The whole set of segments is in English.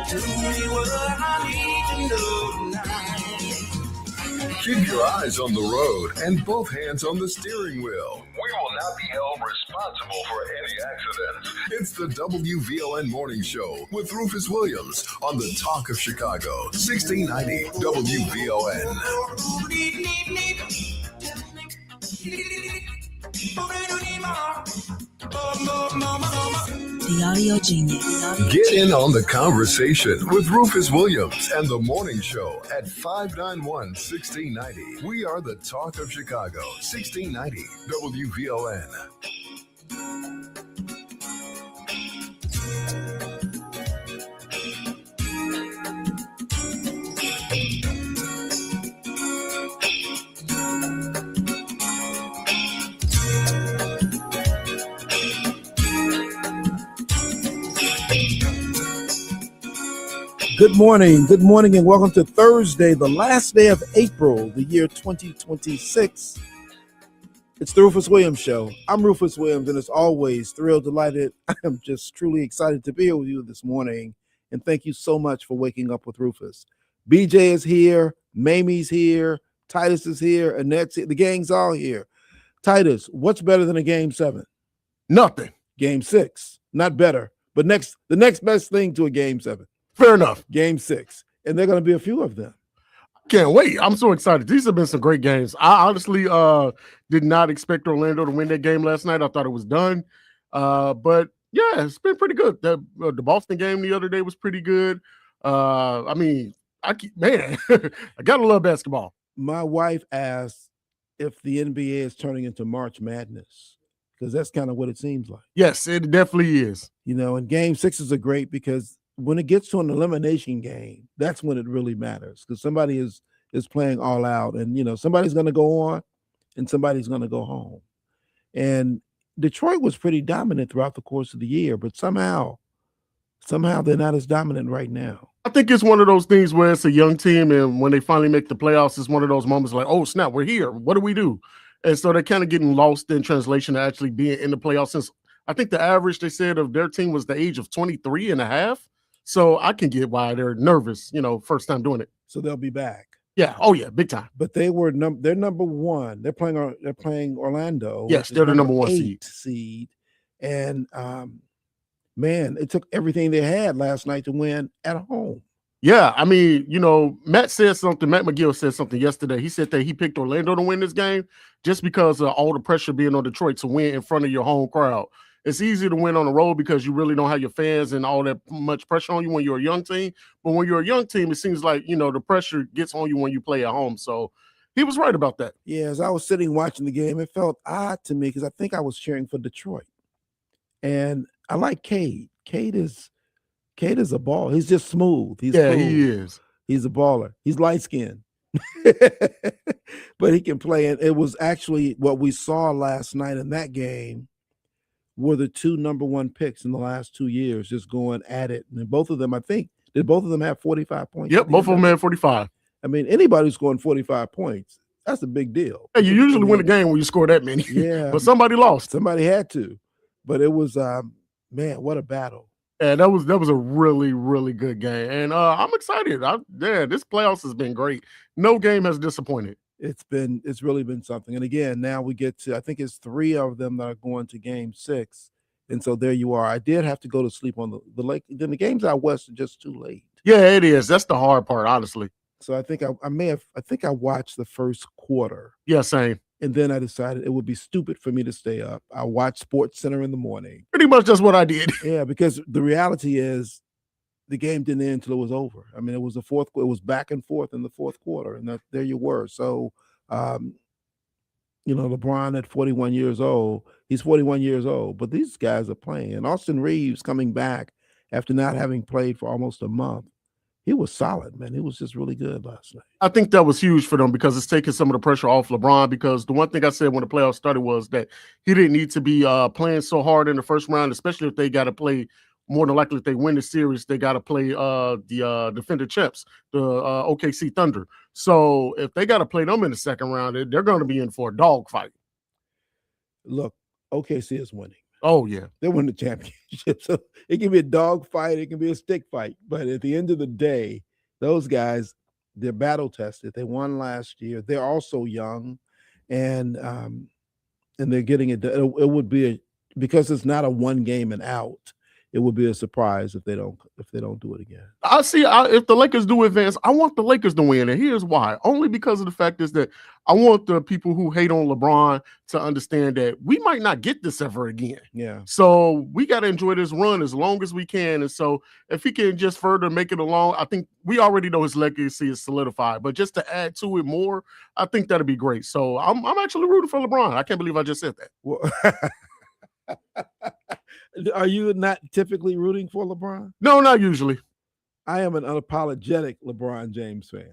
Tell me what I need to know tonight. Keep your eyes on the road and both hands on the steering wheel. We will not be held responsible for any accidents. It's the WVON Morning Show with Rufus Williams on the Talk of Chicago, 1690 WVON. The Audio Genius. Get in on the conversation with Rufus Williams and the Morning Show at 591-1690. We are the Talk of Chicago, 1690 WVON. Good morning, and welcome to Thursday, the last day of April, the year 2026. It's the Rufus Williams Show. I'm Rufus Williams, and as always, thrilled, delighted. I am just truly excited to be here with you this morning, and thank you so much for waking up with Rufus. BJ is here, Mamie's here, Titus is here, Annette's here. The gang's all here. Titus, what's better than a Game 7? Nothing. Game 6, not better, but the next best thing to a Game 7. Fair enough. Game 6. And there are going to be a few of them. Can't wait. I'm so excited. These have been some great games. I honestly did not expect Orlando to win that game last night. I thought it was done. But, yeah, it's been pretty good. The Boston game the other day was pretty good. I got to love basketball. My wife asked if the NBA is turning into March Madness, because that's kind of what it seems like. Yes, it definitely is. You know, and Game 6s are great because when it gets to an elimination game, that's when it really matters, because somebody is playing all out, and, you know, somebody's going to go on and somebody's going to go home. And Detroit was pretty dominant throughout the course of the year, but somehow they're not as dominant right now. I think it's one of those things where it's a young team, and when they finally make the playoffs, it's one of those moments like, oh, snap, we're here. What do we do? And so they're kind of getting lost in translation to actually being in the playoffs, since I think the average, they said, of their team was the age of 23 and a half. So I can get why they're nervous, you know, first time doing it. So they'll be back. Yeah. Oh yeah, big time. But they're number one. They're playing Orlando. Yes, they're the number 1 seed. And man, it took everything they had last night to win at home. Yeah, I mean, you know, Matt McGill said something yesterday. He said that he picked Orlando to win this game just because of all the pressure being on Detroit to win in front of your home crowd. It's easy to win on the road because you really don't have your fans and all that much pressure on you when you're a young team. But when you're a young team, it seems like, you know, the pressure gets on you when you play at home. So he was right about that. Yeah, as I was sitting watching the game, it felt odd to me because I think I was cheering for Detroit. And I like Cade. Cade is a baller. He's just smooth. He is. He's a baller. He's light-skinned. But he can play. And it was actually what we saw last night in that game were the two number 1 picks in the last 2 years just going at it. And both of them, I think, did both of them have 45 points? Yep, both of them had 45. I mean, anybody who's scoring 45 points, that's a big deal. Hey, you usually win a game when you score that many. Yeah. But somebody lost. Somebody had to. But it was, man, what a battle. And that was a really, really good game. And I'm excited. This playoffs has been great. No game has disappointed. It's really been something. And again, now we get to, I think it's 3 of them that are going to Game 6. And so there you are. I did have to go to sleep on the lake. Then the games out west are just too late. Yeah, it is. That's the hard part, honestly. So I think I watched the first quarter. Yeah, same. And then I decided it would be stupid for me to stay up. I watched Sports Center in the morning. Pretty much that's what I did. Yeah, because the reality is the game didn't end until it was over. I mean, it was back and forth in the fourth quarter, and there you were. So, you know, LeBron at 41 years old, he's 41 years old, but these guys are playing. And Austin Reeves coming back after not having played for almost a month. He was solid, man. He was just really good last night. I think that was huge for them because it's taking some of the pressure off LeBron, because the one thing I said when the playoffs started was that he didn't need to be playing so hard in the first round, especially if they got to play. More than likely, if they win the series, they got to play the defending champs, the OKC Thunder. So if they got to play them in the second round, they're going to be in for a dogfight. Look, OKC is winning. Oh, yeah. They win the championship. So it can be a dog fight. It can be a stick fight. But at the end of the day, those guys, they're battle tested. They won last year. They're also young, and they're getting it. It would be because it's not a one game and out. It would be a surprise if they don't do it again. If the Lakers do advance, I want the Lakers to win, and here's why. Only because of the fact is that I want the people who hate on LeBron to understand that we might not get this ever again. Yeah. So we got to enjoy this run as long as we can. And so if he can just further make it along, I think we already know his legacy is solidified. But just to add to it more, I think that'd be great. So I'm actually rooting for LeBron. I can't believe I just said that. Well, are you not typically rooting for LeBron? No, not usually. I am an unapologetic LeBron James fan.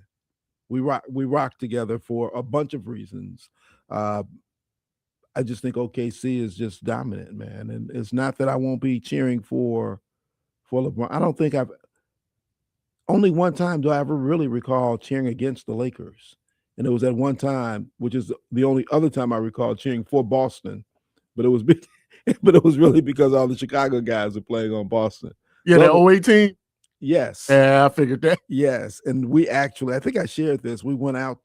We rock together for a bunch of reasons. I just think OKC is just dominant, man. And it's not that I won't be cheering for LeBron. I don't think only one time do I ever really recall cheering against the Lakers. And it was at one time, which is the only other time I recall cheering for Boston. But it was really because all the Chicago guys are playing on Boston. Yeah, that 2018? Yes. Yeah, I figured that. Yes. And we actually, I think I shared this. We went out,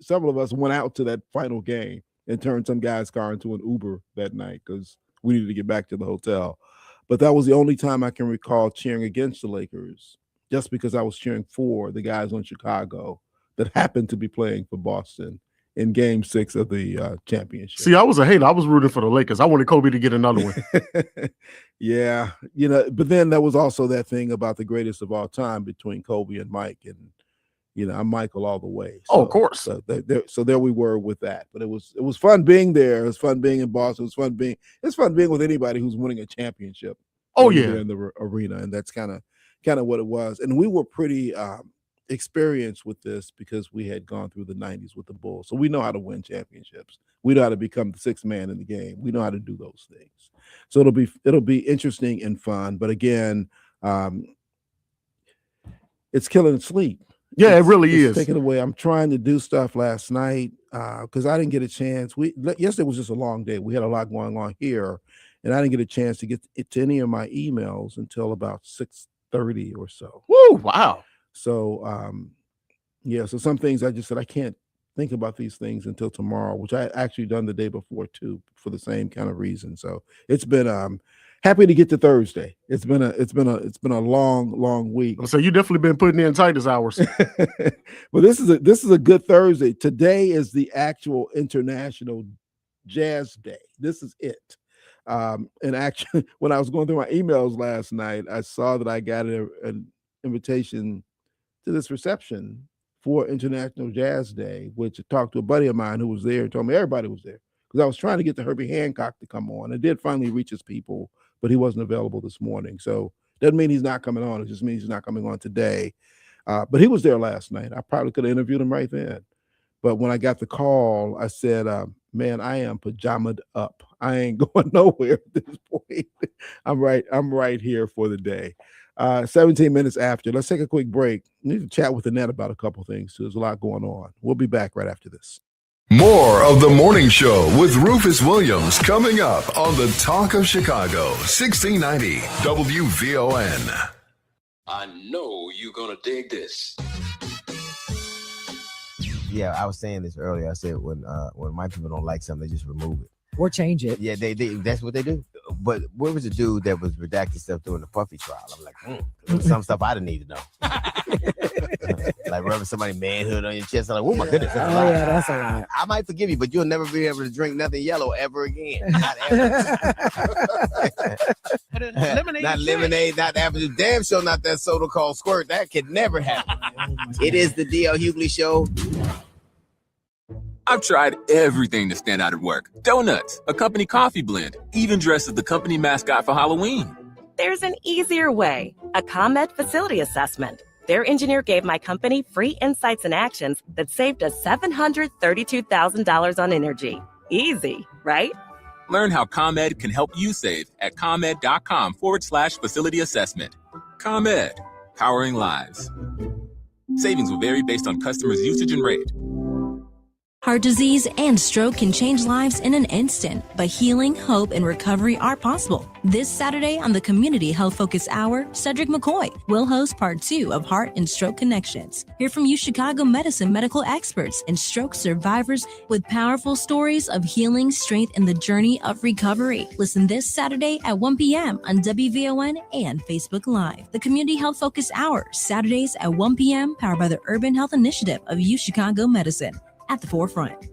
several of us went out to that final game and turned some guy's car into an Uber that night because we needed to get back to the hotel. But that was the only time I can recall cheering against the Lakers, just because I was cheering for the guys on Chicago that happened to be playing for Boston in Game 6 of the championship. See, I was a hater. I was rooting for the Lakers. I wanted Kobe to get another one. Yeah, but then there was also that thing about the greatest of all time between Kobe and Mike, and I'm Michael all the way. So, of course. So there we were with that. But it was fun being there. It was fun being in Boston. It's fun being with anybody who's winning a championship. Oh yeah, in the arena, and that's kind of what it was. And we were pretty experienced with this because we had gone through the 90s with the Bulls, so we know how to win championships. We know how to become the sixth man in the game. We know how to do those things. So it'll be interesting and fun. But again, it's killing sleep. Yeah, it really is taking away. I'm trying to do stuff last night because I didn't get a chance. Yesterday was just a long day. We had a lot going on here, and I didn't get a chance to get to any of my emails until about 6:30 or so. Woo! Wow. So, so some things I just said I can't think about these things until tomorrow, which I actually done the day before too, for the same kind of reason. So it's been happy to get to Thursday. It's been a long week. So you definitely been putting in Titus hours. Well, this is a good Thursday. Today is the actual International Jazz Day. This is it. And actually, when I was going through my emails last night, I saw that I got an invitation to this reception for International Jazz Day, which I talked to a buddy of mine who was there and told me everybody was there, because I was trying to get the Herbie Hancock to come on. I did finally reach his people, but he wasn't available this morning. So doesn't mean he's not coming on. It just means he's not coming on today. But he was there last night. I probably could have interviewed him right then. But when I got the call, I said, man, I am pajamaed up. I ain't going nowhere at this point. I'm right here for the day. 17 minutes after. Let's take a quick break. We need to chat with Annette about a couple things too. There's a lot going on. We'll be back right after this. More of the morning show with Rufus Williams coming up on the Talk of Chicago, 1690 WVON. I know you're gonna dig this. Yeah, I was saying this earlier. I said when my people don't like something, they just remove it or change it. Yeah, they that's what they do. But where was the dude that was redacting stuff during the Puffy trial? I'm like, there was some stuff I didn't need to know. Like rubbing somebody's manhood on your chest. I'm like, oh my goodness. Oh yeah, that's a lot. I might forgive you, but you'll never be able to drink nothing yellow ever again. Not ever. Not lemonade, not apple juice. Damn sure not that soda called Squirt. That could never happen. It is the D.L. Hughley Show. I've tried everything to stand out at work. Donuts, a company coffee blend, even dressed as the company mascot for Halloween. There's an easier way, a ComEd facility assessment. Their engineer gave my company free insights and actions that saved us $732,000 on energy. Easy, right? Learn how ComEd can help you save at ComEd.com/facility assessment. ComEd, powering lives. Savings will vary based on customers' usage and rate. Heart disease and stroke can change lives in an instant, but healing, hope, and recovery are possible. This Saturday on the Community Health Focus Hour, Cedric McCoy will host part 2 of Heart and Stroke Connections. Hear from Chicago Medicine medical experts and stroke survivors with powerful stories of healing, strength, and the journey of recovery. Listen this Saturday at 1 p.m. on WVON and Facebook Live. The Community Health Focus Hour, Saturdays at 1 p.m., powered by the Urban Health Initiative of Chicago Medicine. At the forefront.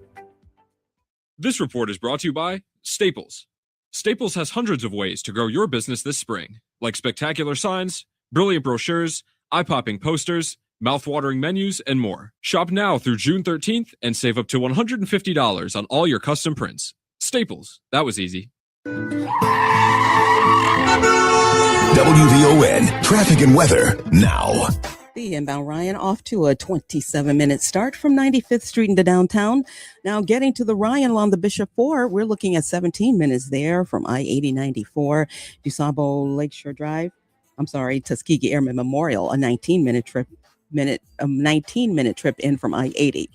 This report is brought to you by Staples. Staples has hundreds of ways to grow your business this spring, like spectacular signs, brilliant brochures, eye-popping posters, mouth-watering menus, and more. Shop now through June 13th and save up to $150 on all your custom prints. Staples, that was easy. WVON traffic and weather now. The inbound Ryan off to a 27-minute start from 95th Street into downtown. Now getting to the Ryan along the Bishop 4, we're looking at 17 minutes there from I-80-94, DuSable Lakeshore Drive. Tuskegee Airmen Memorial, a 19-minute trip in from I-80.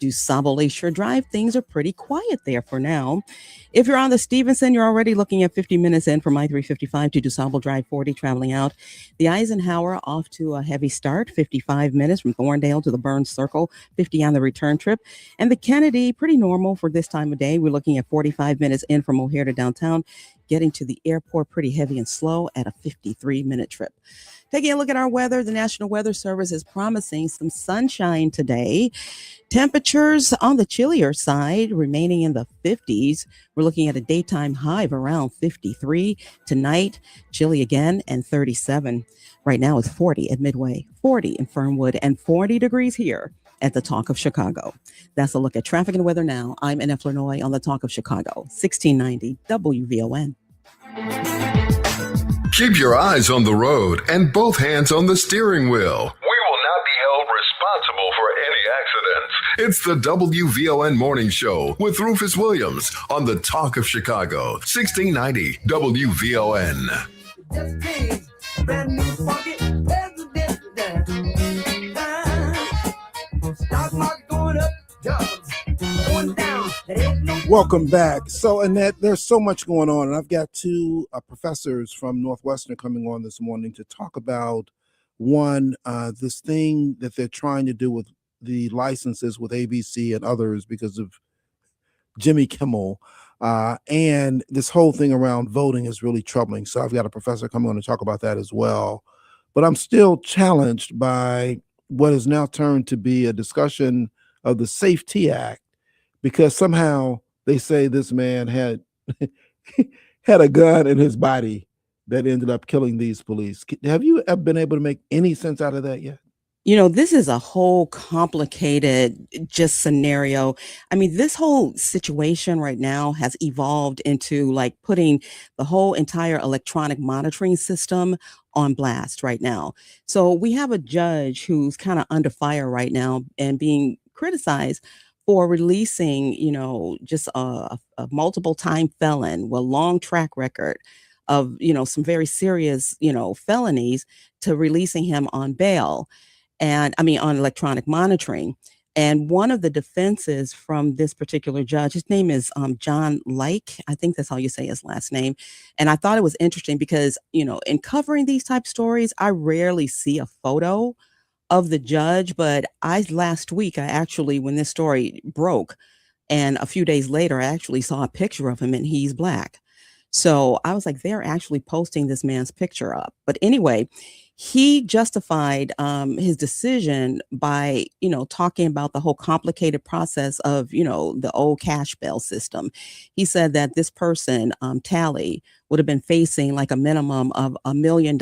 DuSable Lakeshore Drive, things are pretty quiet there for now. If you're on the Stevenson, you're already looking at 50 minutes in from I-355 to DuSable Drive 40 traveling out. The Eisenhower off to a heavy start, 55 minutes from Thorndale to the Burns Circle, 50 on the return trip. And the Kennedy, pretty normal for this time of day. We're looking at 45 minutes in from O'Hare to downtown, getting to the airport pretty heavy and slow at a 53-minute trip. Taking a look at our weather, the National Weather Service is promising some sunshine today. Temperatures on the chillier side remaining in the 50s. We're looking at a daytime high of around 53. Tonight, chilly again and 37. Right now it's 40 at Midway, 40 in Fernwood, and 40 degrees here at the Talk of Chicago. That's a look at traffic and weather now. I'm Annette Flurnoy on the Talk of Chicago, 1690 WVON. Keep your eyes on the road and both hands on the steering wheel. We will not be held responsible for any accidents. It's the WVON Morning Show with Rufus Williams on the Talk of Chicago, 1690 WVON. Welcome back. So, Annette, there's so much going on, and I've got two professors from Northwestern coming on this morning to talk about one, this thing that they're trying to do with the licenses with ABC and others because of Jimmy Kimmel, and this whole thing around voting is really troubling. So I've got a professor coming on to talk about that as well. But I'm still challenged by what has now turned to be a discussion of the Safety Act, because somehow they say this man had had a gun in his body that ended up killing these police. Have you ever been able to make any sense out of that yet? You know, this is a whole complicated just scenario. I mean, this whole situation right now has evolved into like putting the whole entire electronic monitoring system on blast right now. So we have a judge who's kind of under fire right now and being criticized for releasing, you know, just a multiple time felon with a long track record of, you know, some very serious, you know, felonies, to releasing him on bail. And I mean, on electronic monitoring. And one of the defenses from this particular judge, his name is John Like. I think that's how you say his last name. And I thought it was interesting because, you know, in covering these type stories, I rarely see a photo of the judge. But last week, I actually, when this story broke, and a few days later, I actually saw a picture of him and he's black. So I was like, they're actually posting this man's picture up. But anyway, he justified his decision by, you know, talking about the whole complicated process of, you know, the old cash bail system. He said that this person, Tally, would have been facing like a minimum of $1 million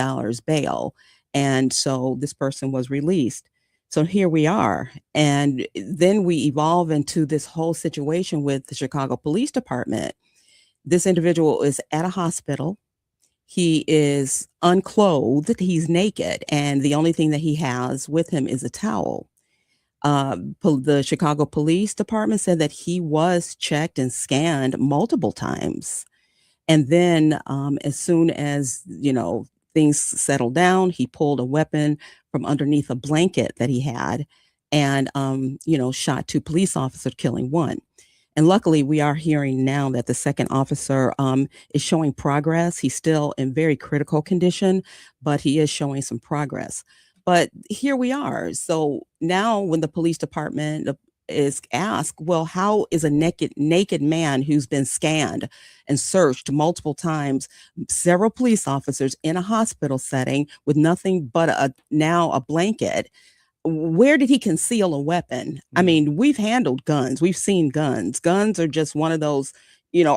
bail. And so this person was released. So here we are. And then we evolve into this whole situation with the Chicago Police Department. This individual is at a hospital. He is unclothed. He's naked. And the only thing that he has with him is a towel. The Chicago Police Department said that he was checked and scanned multiple times. And then as soon as, you know, things settled down, he pulled a weapon from underneath a blanket that he had and, shot 2 police officers, killing 1. And luckily, we are hearing now that the second officer is showing progress. He's still in very critical condition, but he is showing some progress. But here we are. So now when the police department is asked, well, how is a naked man who's been scanned and searched multiple times, several police officers in a hospital setting with nothing but now a blanket, where did he conceal a weapon? I mean, we've handled guns. We've seen guns. Guns are just one of those,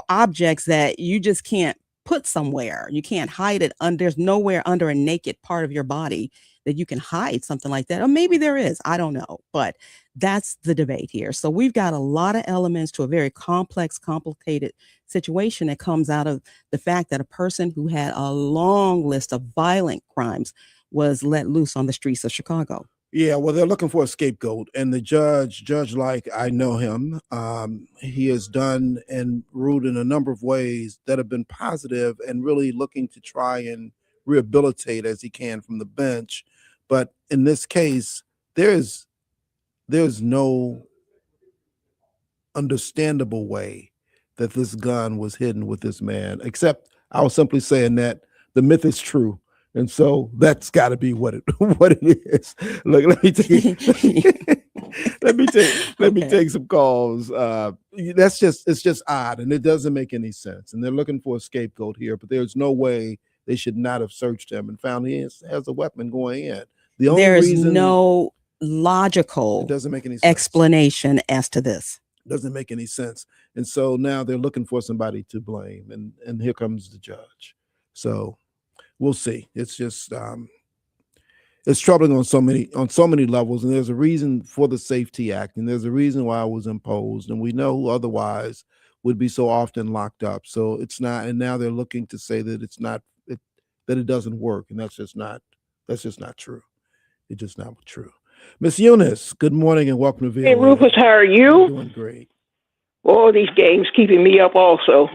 objects that you just can't put somewhere. You can't hide it. There's nowhere under a naked part of your body that you can hide something like that. Or maybe there is. I don't know. But that's the debate here. So we've got a lot of elements to a very complex, complicated situation that comes out of the fact that a person who had a long list of violent crimes was let loose on the streets of Chicago. Yeah, well, they're looking for a scapegoat, and the Judge Like, I know him. He has done and ruled in a number of ways that have been positive and really looking to try and rehabilitate as he can from the bench. But in this case, there's no understandable way that this gun was hidden with this man, except I was simply saying that the myth is true. And so that's got to be what it is. Look, let me take some calls. It's just odd, and it doesn't make any sense. And they're looking for a scapegoat here, but there's no way they should not have searched him and found he has a weapon going in. The only reason, no logical it doesn't make any sense. Explanation as to this. Doesn't make any sense. And so now they're looking for somebody to blame, and here comes the judge. So we'll see. It's just it's troubling on so many levels, and there's a reason for the Safety Act, and there's a reason why it was imposed, and we know who otherwise would be so often locked up. So it's not, and now they're looking to say that it's not that it doesn't work, and that's just not true. It's just not true. Miss Eunice, good morning and welcome to VOA. Hey, Rufus, how are you? I'm doing great. All these games keeping me up also.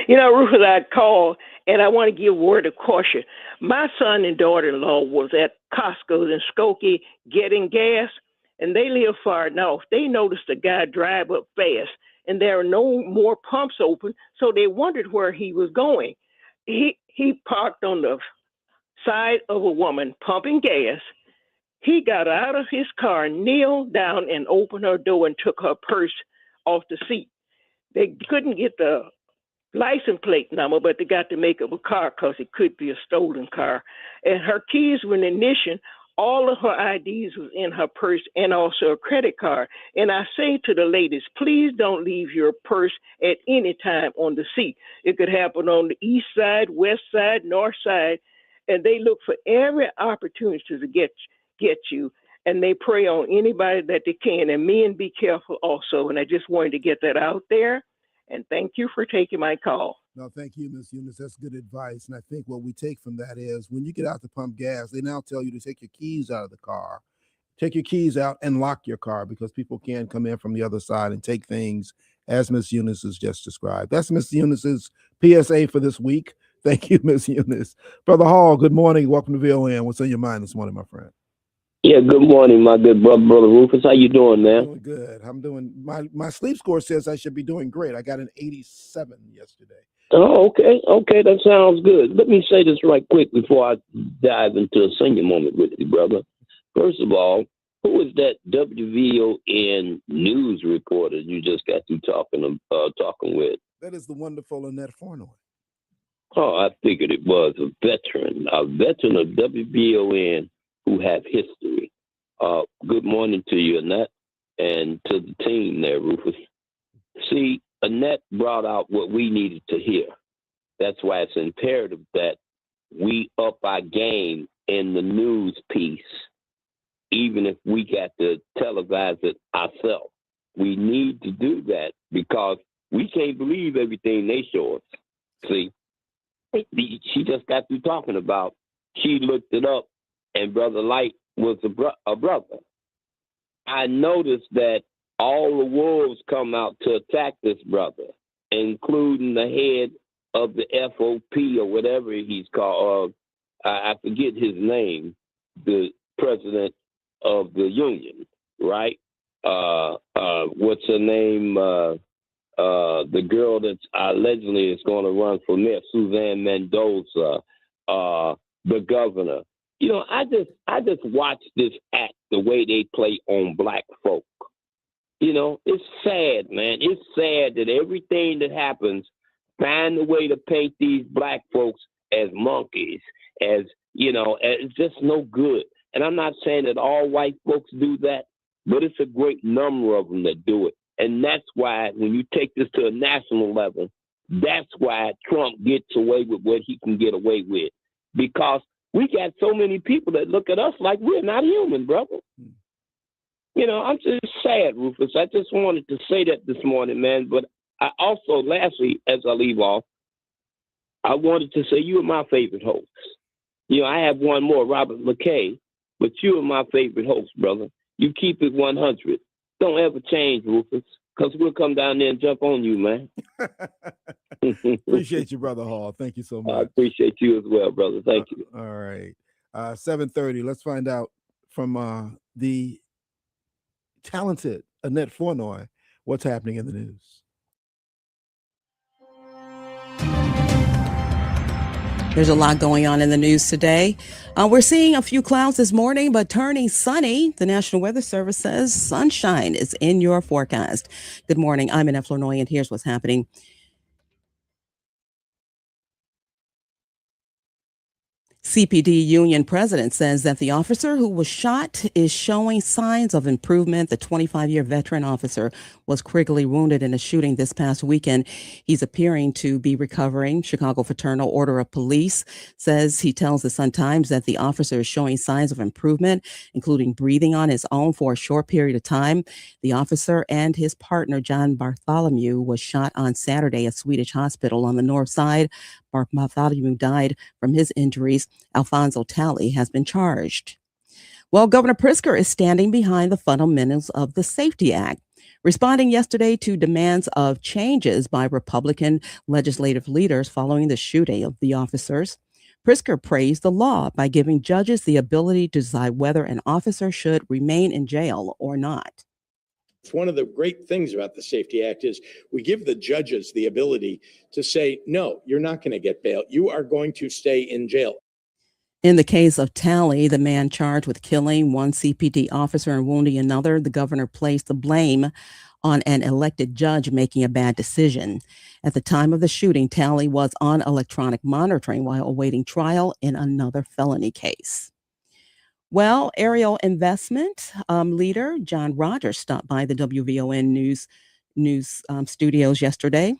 Rufus, I called and I want to give a word of caution. My son and daughter-in-law was at Costco in Skokie getting gas, and they live far enough. They noticed a guy drive up fast, and there are no more pumps open, so they wondered where he was going. He parked on the side of a woman pumping gas. He got out of his car, kneeled down, and opened her door and took her purse off the seat. They couldn't get the license plate number, but they got to make up a car because it could be a stolen car. And her keys were in the ignition. All of her IDs was in her purse and also a credit card. And I say to the ladies, please don't leave your purse at any time on the seat. It could happen on the east side, west side, north side. And they look for every opportunity to get you, and they prey on anybody that they can. And men, be careful also. And I just wanted to get that out there. And thank you for taking my call. No, thank you, Ms. Eunice. That's good advice. And I think what we take from that is when you get out to pump gas, they now tell you to take your keys out of the car. Take your keys out and lock your car, because people can come in from the other side and take things as Ms. Eunice has just described. That's Ms. Eunice's PSA for this week. Thank you, Ms. Eunice. Brother Hall, good morning. Welcome to VON. What's on your mind this morning, my friend? Yeah, good morning, my good brother Rufus. How you doing, man? Doing good. I'm doing, my sleep score says I should be doing great. I got an 87 yesterday. Oh, okay. Okay, that sounds good. Let me say this right quick before I dive into a senior moment with you, brother. First of all, who is that WVON news reporter you just got through talking with? That is the wonderful Annette Fornoy. Oh, I figured it was a veteran of WVON who have history. Good morning to you, Annette, and to the team there, Rufus. See, Annette brought out what we needed to hear. That's why it's imperative that we up our game in the news piece, even if we got to televise it ourselves. We need to do that because we can't believe everything they show us. See, she just got through talking about, she looked it up, and Brother Light was a brother. I noticed that all the wolves come out to attack this brother, including the head of the FOP or whatever he's called. I forget his name, the president of the union, right? What's her name? The girl that allegedly is going to run for mayor, Suzanne Mendoza, the governor. You know, I just watch this act, the way they play on black folk. You know, it's sad, man. It's sad that everything that happens, find a way to paint these black folks as monkeys, as, you know, it's just no good. And I'm not saying that all white folks do that, but it's a great number of them that do it. And that's why when you take this to a national level, that's why Trump gets away with what he can get away with. Because we got so many people that look at us like we're not human, brother. You know, I'm just sad, Rufus. I just wanted to say that this morning, man. But I also, lastly, as I leave off, I wanted to say you are my favorite host. You know, I have one more, Robert McKay, but you are my favorite host, brother. You keep it 100. Don't ever change, Rufus, because we'll come down there and jump on you, man. Appreciate you, Brother Hall. Thank you so much. I appreciate you as well, brother. Thank you. All right. 7:30. Let's find out from the talented Annette Flournoy what's happening in the news. There's a lot going on in the news today. We're seeing a few clouds this morning, but turning sunny. The National Weather Service says sunshine is in your forecast. Good morning. I'm Annette Flournoy, and here's what's happening. CPD union president says that the officer who was shot is showing signs of improvement. The 25-year veteran officer was critically wounded in a shooting this past weekend. He's appearing to be recovering. Chicago Fraternal Order of Police says he tells the Sun-Times that the officer is showing signs of improvement, including breathing on his own for a short period of time. The officer and his partner, John Bartholomew, was shot on Saturday at Swedish Hospital on the north side. Bartholomew died from his injuries. Alfonso Talley has been charged. Well, Governor Pritzker is standing behind the fundamentals of the Safety Act, responding yesterday to demands of changes by Republican legislative leaders following the shooting of the officers. Pritzker praised the law by giving judges the ability to decide whether an officer should remain in jail or not. One of the great things about the Safety Act is we give the judges the ability to say, no, you're not going to get bail. You are going to stay in jail. In the case of Talley, the man charged with killing one CPD officer and wounding another, the governor placed the blame on an elected judge making a bad decision. At the time of the shooting, Talley was on electronic monitoring while awaiting trial in another felony case. Well, Aerial Investment leader John Rogers stopped by the WVON news studios yesterday.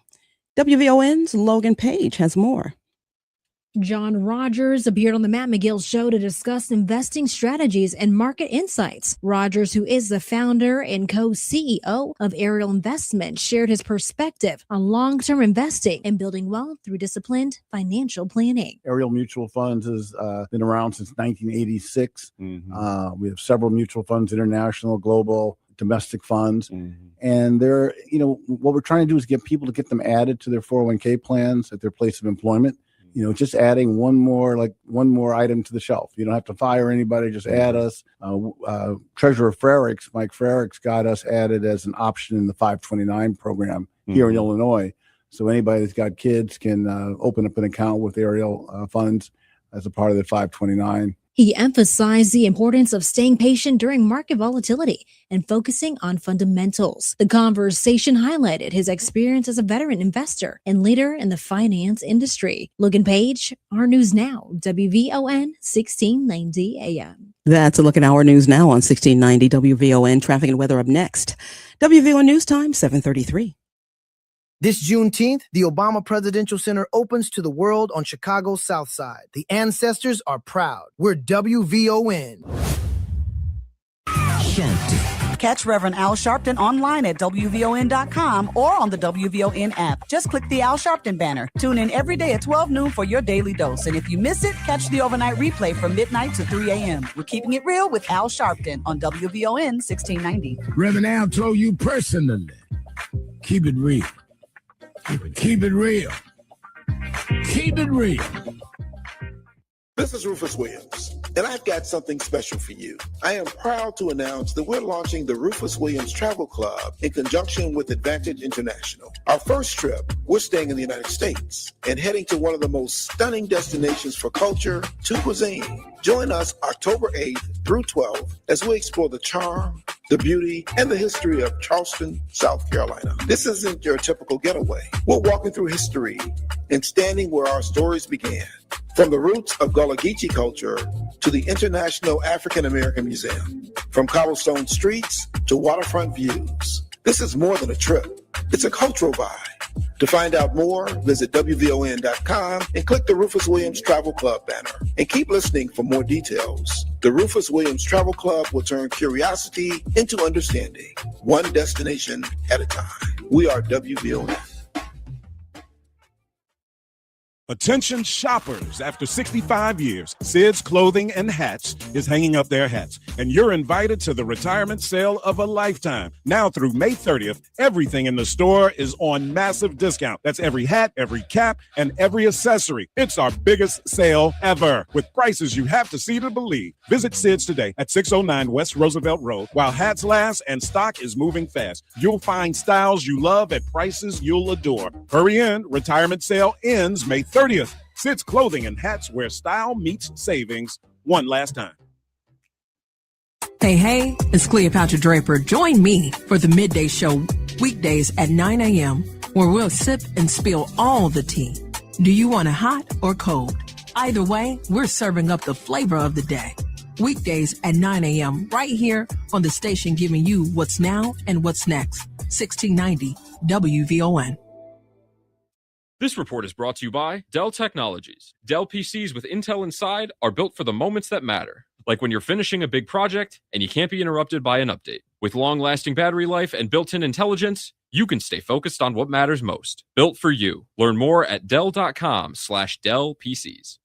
WVON's Logan Page has more. John Rogers appeared on the Matt McGill Show to discuss investing strategies and market insights. Rogers, who is the founder and co-CEO of Aerial Investment, shared his perspective on long-term investing and building wealth through disciplined financial planning. Aerial Mutual Funds has been around since 1986. Mm-hmm. We have several mutual funds, international, global, domestic funds. Mm-hmm. And they're, what we're trying to do is get people to get them added to their 401k plans at their place of employment. Just adding one more item to the shelf. You don't have to fire anybody, just add us. Treasurer Frericks, Mike Frericks, got us added as an option in the 529 program here in Illinois. So anybody that's got kids can open up an account with Aerial Funds as a part of the 529. He emphasized the importance of staying patient during market volatility and focusing on fundamentals. The conversation highlighted his experience as a veteran investor and leader in the finance industry. Logan Page, Our News Now, WVON 1690 AM. That's a look at Our News Now on 1690 WVON. Traffic and weather up next. WVON News Time, 7:33. This Juneteenth, the Obama Presidential Center opens to the world on Chicago's South Side. The ancestors are proud. We're WVON. Catch Reverend Al Sharpton online at WVON.com or on the WVON app. Just click the Al Sharpton banner. Tune in every day at 12 noon for your daily dose. And if you miss it, catch the overnight replay from midnight to 3 a.m. We're keeping it real with Al Sharpton on WVON 1690. Reverend Al told you personally, keep it real. Keep it real. Keep it real. This is Rufus Williams, and I've got something special for you. I am proud to announce that we're launching the Rufus Williams Travel Club in conjunction with Advantage International. Our first trip, we're staying in the United States and heading to one of the most stunning destinations for culture to cuisine. Join us October 8th through 12th as we explore the charm, the beauty, and the history of Charleston, South Carolina. This isn't your typical getaway. We're walking through history and standing where our stories began. From the roots of Gullah Geechee culture to the International African American Museum, from cobblestone streets to waterfront views. This is more than a trip. It's a cultural vibe. To find out more, visit WVON.com and click the Rufus Williams Travel Club banner. And keep listening for more details. The Rufus Williams Travel Club will turn curiosity into understanding, one destination at a time. We are WVON. Attention shoppers, after 65 years, Sid's Clothing and Hats is hanging up their hats, and you're invited to the retirement sale of a lifetime. Now through May 30th, everything in the store is on massive discount. That's every hat, every cap, and every accessory. It's our biggest sale ever, with prices you have to see to believe. Visit Sid's today at 609 West Roosevelt Road. While hats last and stock is moving fast, you'll find styles you love at prices you'll adore. Hurry in, retirement sale ends May 30th. Sid's Clothing and Hats, where style meets savings. One last time. Hey, it's Cleopatra Draper. Join me for the Midday Show weekdays at 9 a.m., where we'll sip and spill all the tea. Do you want it hot or cold? Either way, we're serving up the flavor of the day. Weekdays at 9 a.m. right here on the station, giving you what's now and what's next. 1690 WVON. This report is brought to you by Dell Technologies. Dell PCs with Intel inside are built for the moments that matter, like when you're finishing a big project and you can't be interrupted by an update. With long-lasting battery life and built-in intelligence, you can stay focused on what matters most. Built for you. Learn more at Dell.com/Dell PCs.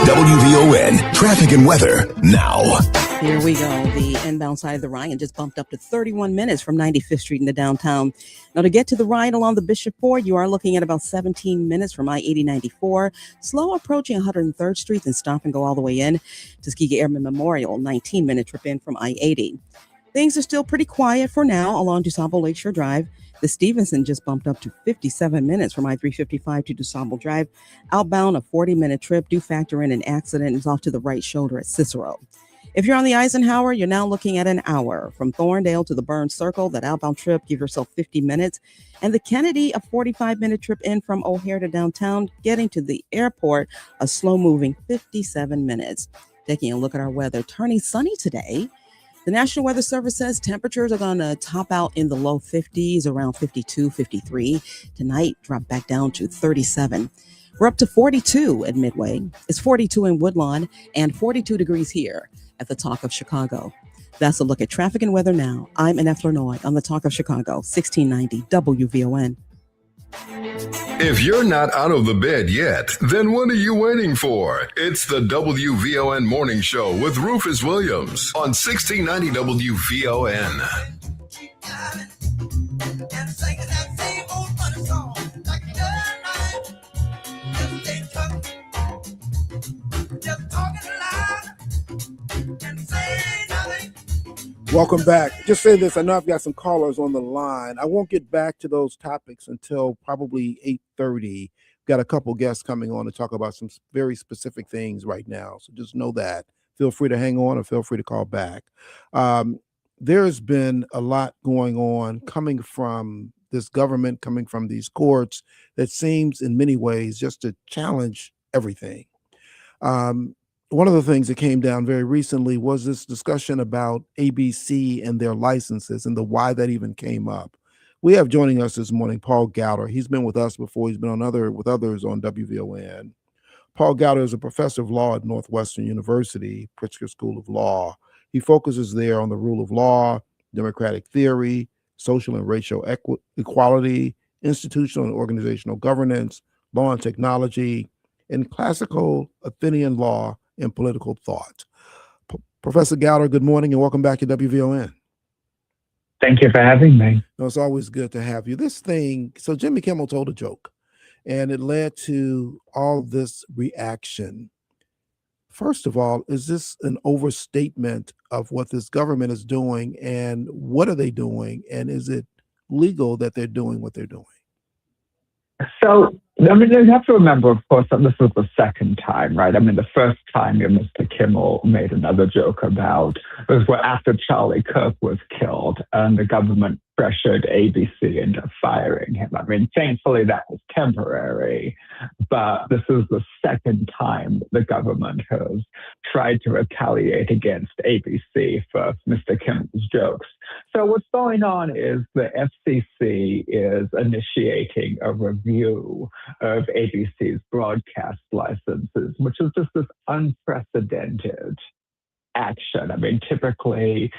WVON traffic and weather now. Here we go. The inbound side of the Ryan just bumped up to 31 minutes from 95th Street into downtown. Now, to get to the Ryan along the Bishop Ford, you are looking at about 17 minutes from I-80-94. Slow approaching 103rd Street and stop and go all the way in. Tuskegee Airmen Memorial, 19-minute trip in from I-80. Things are still pretty quiet for now along DuSable Lakeshore Drive. The Stevenson just bumped up to 57 minutes from I-355 to DuSable Drive. Outbound, a 40-minute trip. Do factor in an accident. It's off to the right shoulder at Cicero. If you're on the Eisenhower, you're now looking at an hour. From Thorndale to the Burns Circle, that outbound trip, give yourself 50 minutes. And the Kennedy, a 45-minute trip in from O'Hare to downtown. Getting to the airport, a slow-moving 57 minutes. Taking a look at our weather, turning sunny today. The National Weather Service says temperatures are going to top out in the low 50s, around 52, 53. Tonight, drop back down to 37. We're up to 42 at Midway. It's 42 in Woodlawn and 42 degrees here at the Talk of Chicago. That's a look at traffic and weather now. I'm Annette Flournoy on the Talk of Chicago, 1690 WVON. If you're not out of the bed yet, then what are you waiting for? It's the WVON Morning Show with Rufus Williams on 1690 WVON. Welcome back. Just say this. I know I've got some callers on the line. I won't get back to those topics until probably 8:30. Got a couple guests coming on to talk about some very specific things right now. So just know that. Feel free to hang on or feel free to call back. There's been a lot going on coming from this government, coming from these courts that seems in many ways just to challenge everything. One of the things that came down very recently was this discussion about ABC and their licenses and the why that even came up. We have joining us this morning Paul Gowder. He's been with us before. He's been on with others on WVON. Paul Gowder is a professor of law at Northwestern University, Pritzker School of Law. He focuses there on the rule of law, democratic theory, social and racial equality, institutional and organizational governance, law and technology, and classical Athenian law and political thought. Professor Gowder, good morning and welcome back to WVON. Thank you for having me. No, it's always good to have you. This thing, so Jimmy Kimmel told a joke, And it led to all this reaction. First of all, is this an overstatement of what this government is doing, and what are they doing, and is it legal that they're doing what they're doing? So, I mean, you have to remember, of course, that this was the second time, right? I mean, the first time Mr. Kimmel made another joke about was after Charlie Kirk was killed and the government pressured ABC into firing him. I mean, thankfully that was temporary, but this is the second time the government has tried to retaliate against ABC for Mr. Kimmel's jokes. So what's going on is the FCC is initiating a review of ABC's broadcast licenses, which is just this unprecedented action. I mean, typically,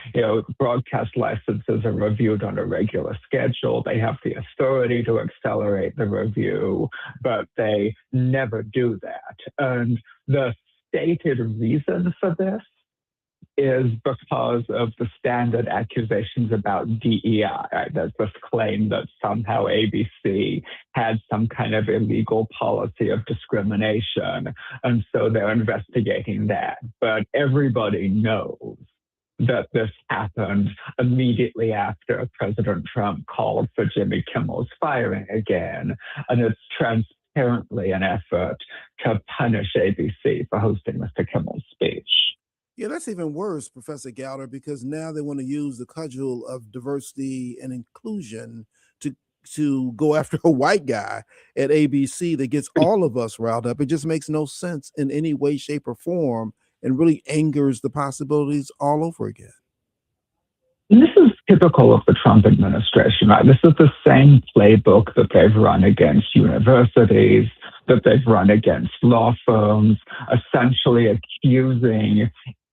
broadcast licenses are reviewed on a regular schedule. They have the authority to accelerate the review, but they never do that. And the stated reason for this is because of the standard accusations about DEI. Right? There's this claim that somehow ABC had some kind of illegal policy of discrimination, and so they're investigating that. But everybody knows that this happened immediately after President Trump called for Jimmy Kimmel's firing again, and it's transparently an effort to punish ABC for hosting Mr. Kimmel's speech. Yeah, that's even worse, Professor Gowder, because now they want to use the cudgel of diversity and inclusion to go after a white guy at ABC that gets all of us riled up. It just makes no sense in any way, shape, or form, and really angers the possibilities all over again. This is typical of the Trump administration, right? This is the same playbook that they've run against universities, that they've run against law firms, essentially accusing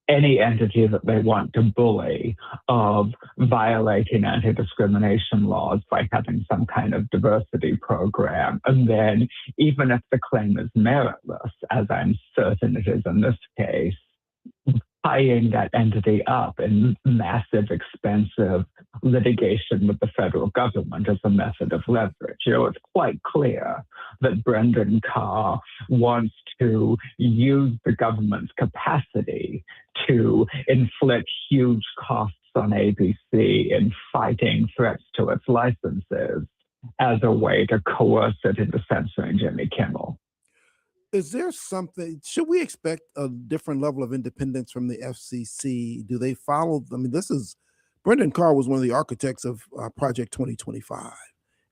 any entity that they want to bully of violating anti-discrimination laws by having some kind of diversity program. And then even if the claim is meritless, as I'm certain it is in this case, tying that entity up in massive, expensive litigation with the federal government as a method of leverage. It's quite clear that Brendan Carr wants to use the government's capacity to inflict huge costs on ABC in fighting threats to its licenses as a way to coerce it into censoring Jimmy Kimmel. Is there something, should we expect a different level of independence from the FCC? Do they follow? I mean, Brendan Carr was one of the architects of Project 2025.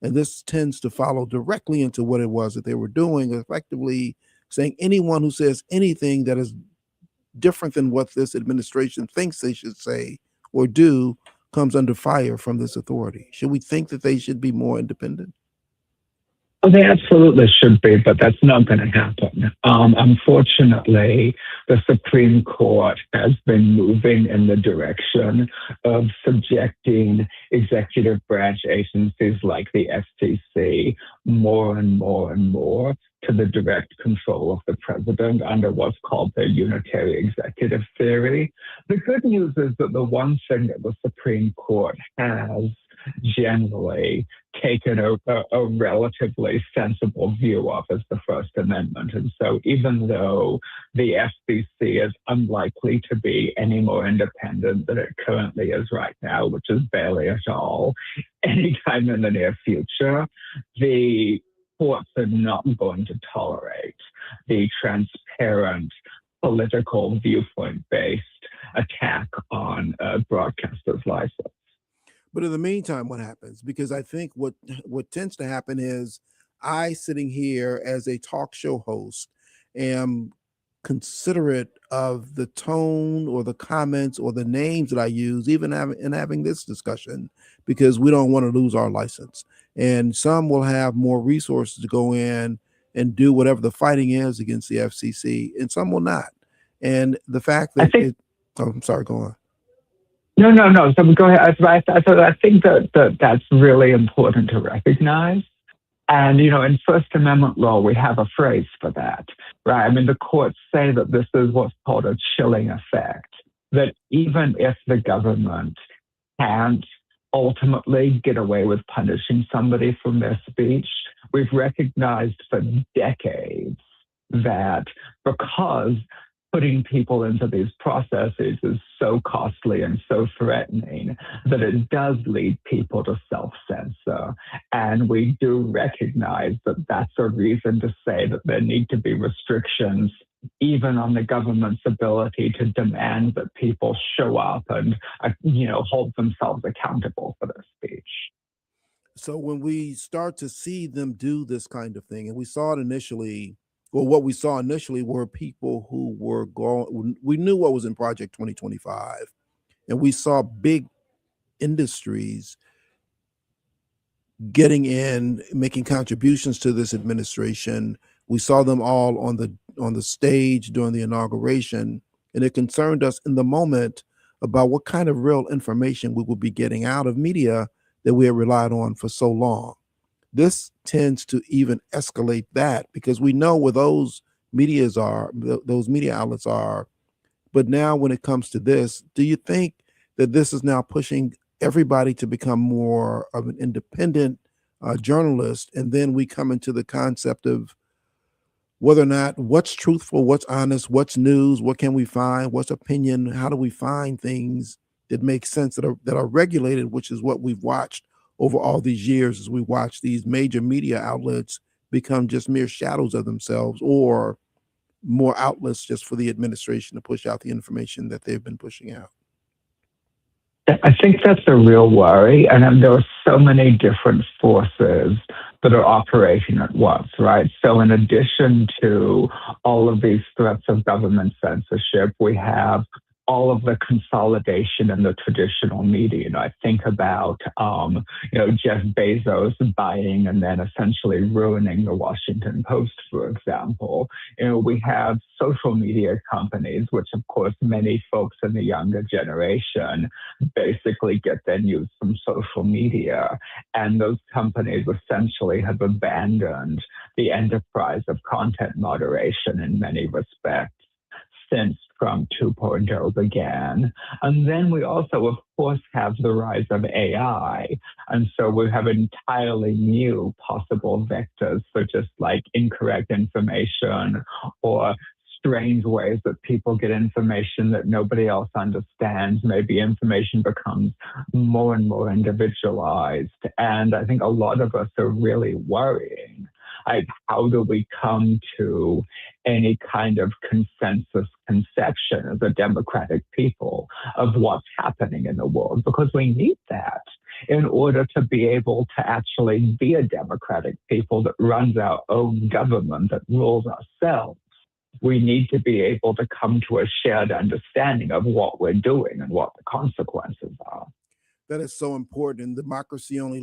And this tends to follow directly into what it was that they were doing, effectively saying anyone who says anything that is different than what this administration thinks they should say or do comes under fire from this authority. Should we think that they should be more independent? Well, they absolutely should be, but that's not going to happen. Unfortunately, the Supreme Court has been moving in the direction of subjecting executive branch agencies like the FCC more and more and more to the direct control of the president under what's called the unitary executive theory. The good news is that the one thing that the Supreme Court has generally taken a relatively sensible view of as the First Amendment. And so even though the FCC is unlikely to be any more independent than it currently is right now, which is barely at all, anytime in the near future, the courts are not going to tolerate the transparent, political, viewpoint-based attack on a broadcaster's license. But in the meantime, what happens? Because I think what tends to happen is I, sitting here as a talk show host, am considerate of the tone or the comments or the names that I use, even in having this discussion, because we don't want to lose our license. And some will have more resources to go in and do whatever the fighting is against the FCC, and some will not. And the fact that I'm sorry, go on. No. So go ahead. I think that that's really important to recognize. And, in First Amendment law, we have a phrase for that, right? I mean, the courts say that this is what's called a chilling effect, that even if the government can't ultimately get away with punishing somebody from their speech. We've recognized for decades that because putting people into these processes is so costly and so threatening that it does lead people to self-censor. And we do recognize that that's a reason to say that there need to be restrictions even on the government's ability to demand that people show up and, hold themselves accountable for their speech. So when we start to see them do this kind of thing, and we saw it initially, well, what we saw initially were people who were going, we knew what was in Project 2025, and we saw big industries getting in, making contributions to this administration. We saw them all on the stage during the inauguration, and it concerned us in the moment about what kind of real information we would be getting out of media that we had relied on for so long. This tends to even escalate that because we know where those media outlets are. But now when it comes to this, do you think that this is now pushing everybody to become more of an independent journalist? And then we come into the concept of whether or not what's truthful, what's honest, what's news, what can we find, what's opinion, how do we find things that make sense, that are regulated, which is what we've watched over all these years as we watch these major media outlets become just mere shadows of themselves, or more outlets just for the administration to push out the information that they've been pushing out. I think that's a real worry. And there are so many different forces that are operating at once, right? So in addition to all of these threats of government censorship, we have all of the consolidation in the traditional media. I think about, Jeff Bezos buying and then essentially ruining the Washington Post, for example. We have social media companies, which of course many folks in the younger generation basically get their news from social media. And those companies essentially have abandoned the enterprise of content moderation in many respects since Trump 2.0 began. And then we also, of course, have the rise of AI. And so we have entirely new possible vectors for just like incorrect information or strange ways that people get information that nobody else understands. Maybe information becomes more and more individualized. And I think a lot of us are really worrying. Like, how do we come to any kind of consensus conception as a democratic people of what's happening in the world? Because we need that in order to be able to actually be a democratic people that runs our own government, that rules ourselves. We need to be able to come to a shared understanding of what we're doing and what the consequences are. That is so important. And democracy only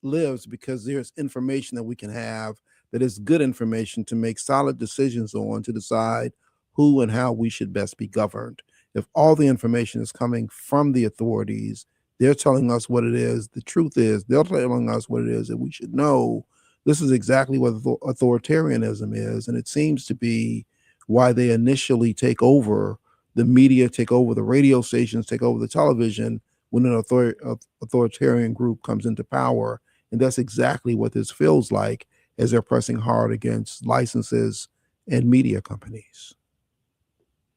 lives because there's information that we can have that is good information to make solid decisions on, to decide who and how we should best be governed. If all the information is coming from the authorities, they're telling us what it is. The truth is, they're telling us what it is that we should know. This is exactly what authoritarianism is. And it seems to be why they initially take over the media, take over the radio stations, take over the television when an authoritarian group comes into power. And that's exactly what this feels like as they're pressing hard against licenses and media companies.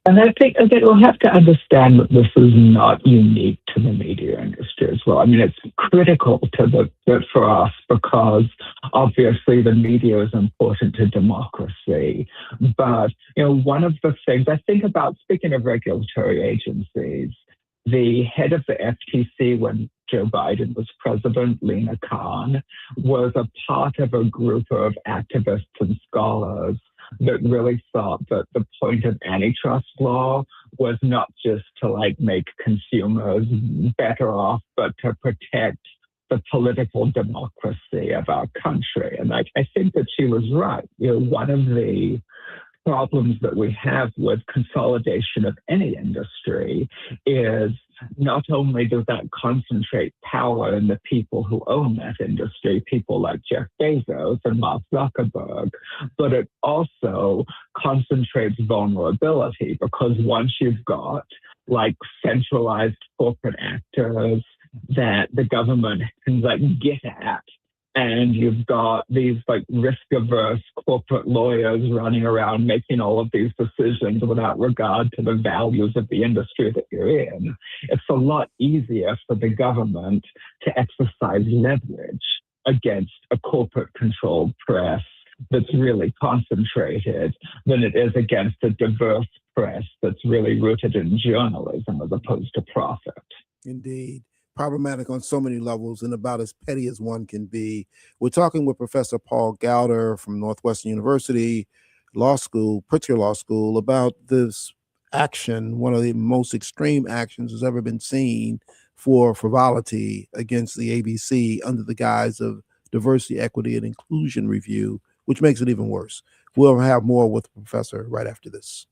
And I think we'll have to understand that this is not unique to the media industry as well. I mean, it's critical for us because obviously the media is important to democracy. But, one of the things I think about, speaking of regulatory agencies, the head of the FTC when Joe Biden was president, Lena Khan, was a part of a group of activists and scholars that really thought that the point of antitrust law was not just to make consumers better off, but to protect the political democracy of our country. And I think that she was right. One of the problems that we have with consolidation of any industry is not only does that concentrate power in the people who own that industry, people like Jeff Bezos and Mark Zuckerberg, but it also concentrates vulnerability because once you've got centralized corporate actors that the government can like get at. And you've got these like risk-averse corporate lawyers running around making all of these decisions without regard to the values of the industry that you're in. It's a lot easier for the government to exercise leverage against a corporate-controlled press that's really concentrated than it is against a diverse press that's really rooted in journalism as opposed to profit. Indeed. Problematic on so many levels and about as petty as one can be. We're talking with Professor Paul Gowder from Northwestern University Law School, Pritzker Law School, about this action, one of the most extreme actions has ever been seen for frivolity against the ABC under the guise of diversity, equity, and inclusion review, which makes it even worse. We'll have more with the professor right after this.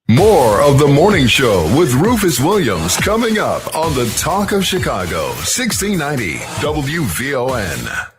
More of the morning show with Rufus Williams coming up on the Talk of Chicago, 1690 WVON.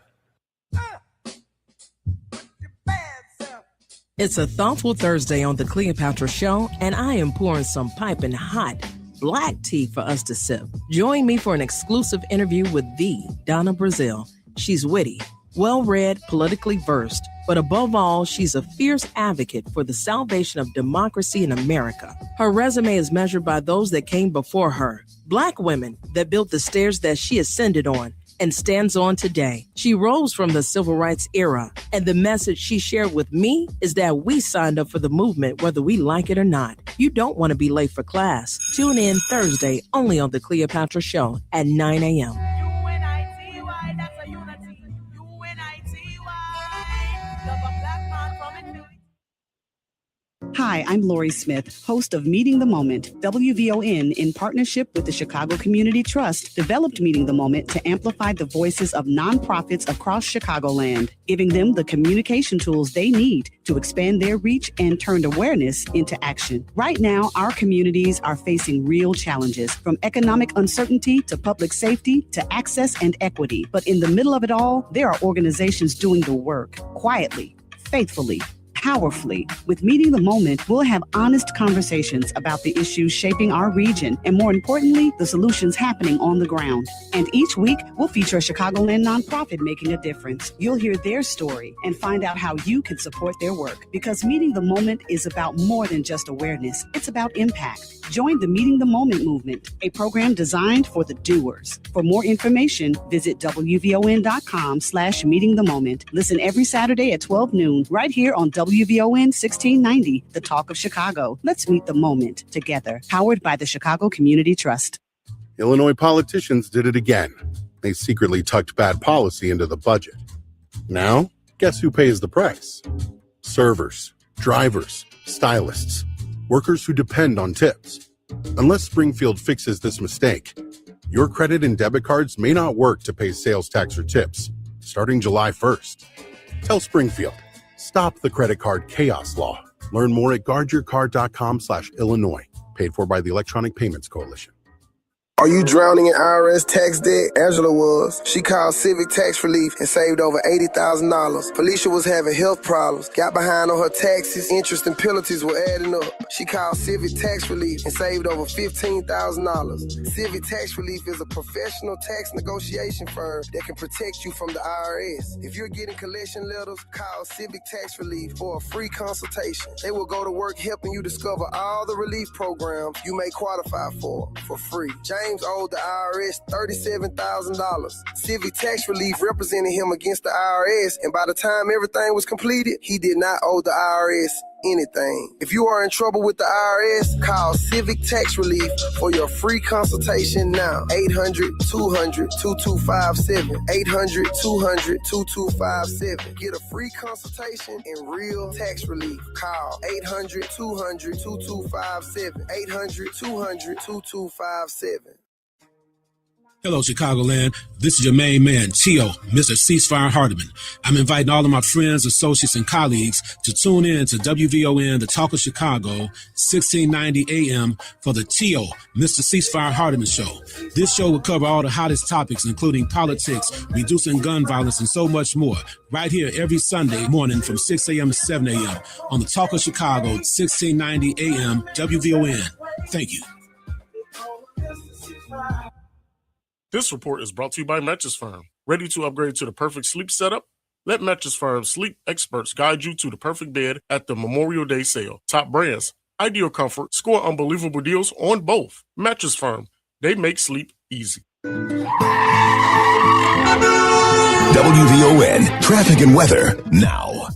It's a thoughtful Thursday on the Cleopatra Show, and I am pouring some piping hot black tea for us to sip. Join me for an exclusive interview with the Donna Brazile. She's witty, well-read, politically versed, but above all, she's a fierce advocate for the salvation of democracy in America. Her resume is measured by those that came before her, Black women that built the stairs that she ascended on and stands on today. She rose from the civil rights era, and the message she shared with me is that we signed up for the movement whether we like it or not. You don't want to be late for class. Tune in Thursday only on the Cleopatra Show at 9 a.m. Hi, I'm Lori Smith, host of Meeting the Moment. WVON, in partnership with the Chicago Community Trust, developed Meeting the Moment to amplify the voices of nonprofits across Chicagoland, giving them the communication tools they need to expand their reach and turn awareness into action. Right now, our communities are facing real challenges, from economic uncertainty to public safety to access and equity. But in the middle of it all, there are organizations doing the work quietly, faithfully, powerfully. With Meeting the Moment, we'll have honest conversations about the issues shaping our region and, more importantly, the solutions happening on the ground. And each week, we'll feature a Chicagoland nonprofit making a difference. You'll hear their story and find out how you can support their work. Because Meeting the Moment is about more than just awareness. It's about impact. Join the Meeting the Moment movement, a program designed for the doers. For more information, visit WVON.com/Meeting the Moment. Listen every Saturday at 12 noon, right here on WVON 1690, the Talk of Chicago. Let's meet the moment together. Powered by the Chicago Community Trust. Illinois politicians did it again. They secretly tucked bad policy into the budget. Now, guess who pays the price? Servers, drivers, stylists, workers who depend on tips. Unless Springfield fixes this mistake, your credit and debit cards may not work to pay sales tax or tips starting July 1st. Tell Springfield, stop the credit card chaos law. Learn more at guardyourcard.com/Illinois. Paid for by the Electronic Payments Coalition. Are you drowning in IRS tax debt? Angela was. She called Civic Tax Relief and saved over $80,000. Felicia was having health problems, got behind on her taxes, interest and penalties were adding up. She called Civic Tax Relief and saved over $15,000. Civic Tax Relief is a professional tax negotiation firm that can protect you from the IRS. If you're getting collection letters, call Civic Tax Relief for a free consultation. They will go to work helping you discover all the relief programs you may qualify for free. James owed the IRS $37,000. Civic Tax Relief represented him against the IRS, and by the time everything was completed, he did not owe the IRS anything. If you are in trouble with the IRS, call Civic Tax Relief for your free consultation now. 800-200-2257. 800-200-2257. Get a free consultation and real tax relief. Call 800-200-2257. 800-200-2257. Hello, Chicagoland. This is your main man, Tio, Mr. Ceasefire Hardiman. I'm inviting all of my friends, associates, and colleagues to tune in to WVON, the Talk of Chicago, 1690 AM for the Tio, Mr. Ceasefire Hardiman Show. This show will cover all the hottest topics, including politics, reducing gun violence, and so much more, right here every Sunday morning from 6 a.m. to 7 a.m. on the Talk of Chicago, 1690 AM, WVON. Thank you. This report is brought to you by Mattress Firm. Ready to upgrade to the perfect sleep setup? Let Mattress Firm's sleep experts guide you to the perfect bed at the Memorial Day sale. Top brands, ideal comfort, score unbelievable deals on both. Mattress Firm, they make sleep easy. WVON traffic and weather now.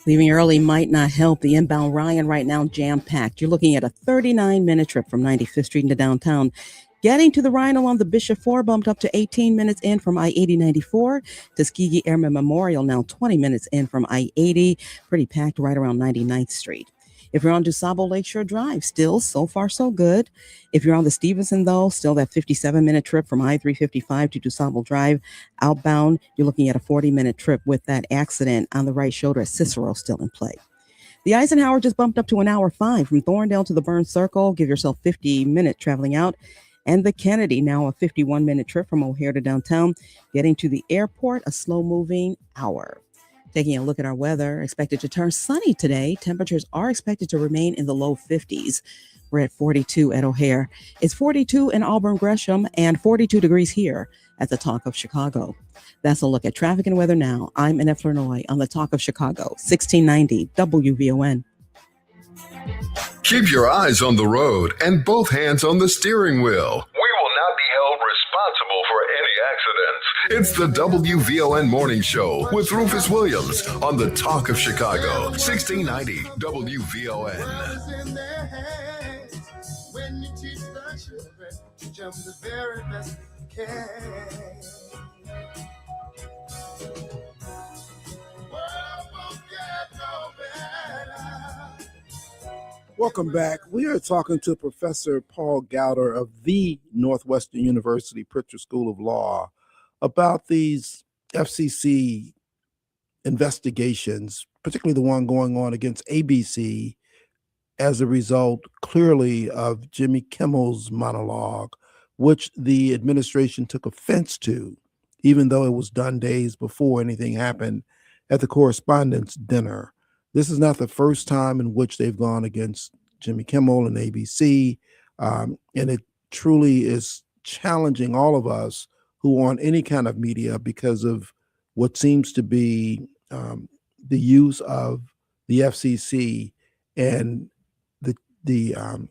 Leaving early might not help. The inbound Ryan right now jam-packed. You're looking at a 39-minute trip from 95th Street into downtown. Getting to the Rhine along the Bishop 4 bumped up to 18 minutes in from I-80-94. Tuskegee Airmen Memorial now 20 minutes in from I-80. Pretty packed right around 99th Street. If you're on DuSable Lakeshore Drive, still so far so good. If you're on the Stevenson, though, still that 57-minute trip from I-355 to DuSable Drive outbound, you're looking at a 40-minute trip with that accident on the right shoulder at Cicero still in play. The Eisenhower just bumped up to an hour 5 from Thorndale to the Burns Circle. Give yourself 50-minute traveling out. And the Kennedy, now a 51-minute trip from O'Hare to downtown. Getting to the airport, a slow-moving hour. Taking a look at our weather, expected to turn sunny today. Temperatures are expected to remain in the low 50s. We're at 42 at O'Hare. It's 42 in Auburn Gresham and 42 degrees here at the Talk of Chicago. That's a look at traffic and weather now. I'm Annette Flournoy on the Talk of Chicago, 1690 WVON. Keep your eyes on the road and both hands on the steering wheel. We will not be held responsible for any accidents. It's the WVON Morning Show with Rufus Williams on the Talk of Chicago, 1690 WVON. When you teach the children, teach them the very best you can. World won't get no better. Welcome back. We are talking to Professor Paul Gowder of the Northwestern University Pritzker School of Law about these FCC investigations, particularly the one going on against ABC as a result, clearly, of Jimmy Kimmel's monologue, which the administration took offense to, even though it was done days before anything happened at the Correspondents' Dinner. This is not the first time in which they've gone against Jimmy Kimmel and ABC, and it truly is challenging all of us who are on any kind of media because of what seems to be the use of the FCC and the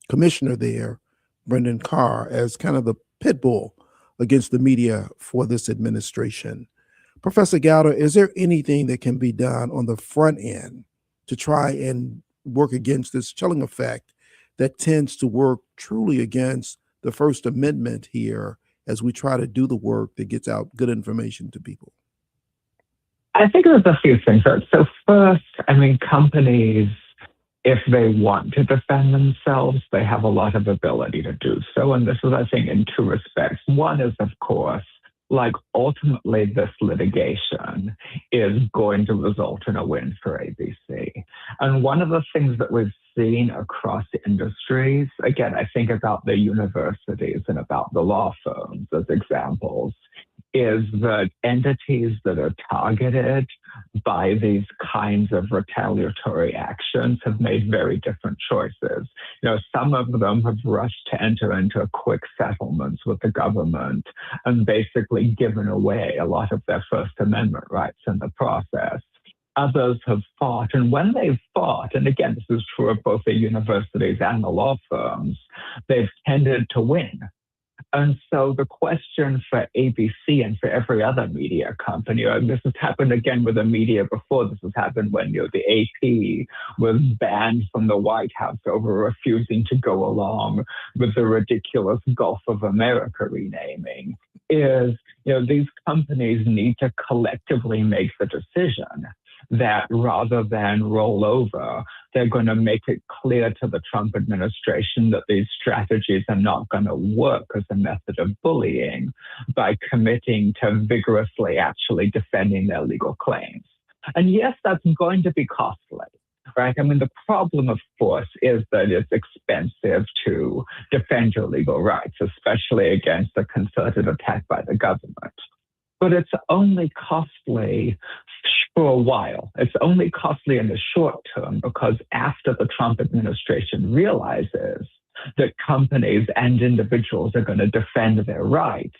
commissioner there, Brendan Carr, as kind of the pit bull against the media for this administration. Professor Gowder, is there anything that can be done on the front end to try and work against this chilling effect that tends to work truly against the First Amendment here as we try to do the work that gets out good information to people? I think there's a few things. So first, companies, if they want to defend themselves, they have a lot of ability to do so. And this is, I think, in two respects. One is, of course, ultimately this litigation is going to result in a win for ABC. And one of the things that we've seen across industries, again, I think about the universities and about the law firms as examples, is that entities that are targeted by these kinds of retaliatory actions have made very different choices. Some of them have rushed to enter into quick settlements with the government and basically given away a lot of their First Amendment rights in the process. Others have fought, and when they've fought, and again, this is true of both the universities and the law firms, they've tended to win. And so the question for ABC and for every other media company, this has happened again with the media before. This has happened when the AP was banned from the White House over refusing to go along with the ridiculous Gulf of America renaming, is these companies need to collectively make the decision that rather than roll over, they're going to make it clear to the Trump administration that these strategies are not going to work as a method of bullying by committing to vigorously actually defending their legal claims. And yes, that's going to be costly, right? The problem, of course, is that it's expensive to defend your legal rights, especially against a concerted attack by the government. But it's only costly for a while. It's only costly in the short term because after the Trump administration realizes that companies and individuals are going to defend their rights,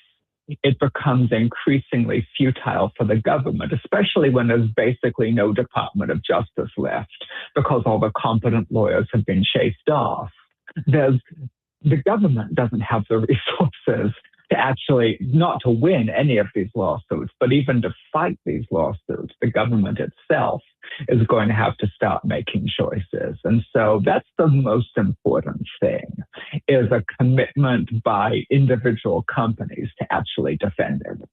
it becomes increasingly futile for the government, especially when there's basically no Department of Justice left because all the competent lawyers have been chased off. The government doesn't have the resources to actually, not to win any of these lawsuits, but even to fight these lawsuits. The government itself is going to have to start making choices. And so that's the most important thing, is a commitment by individual companies to actually defend it.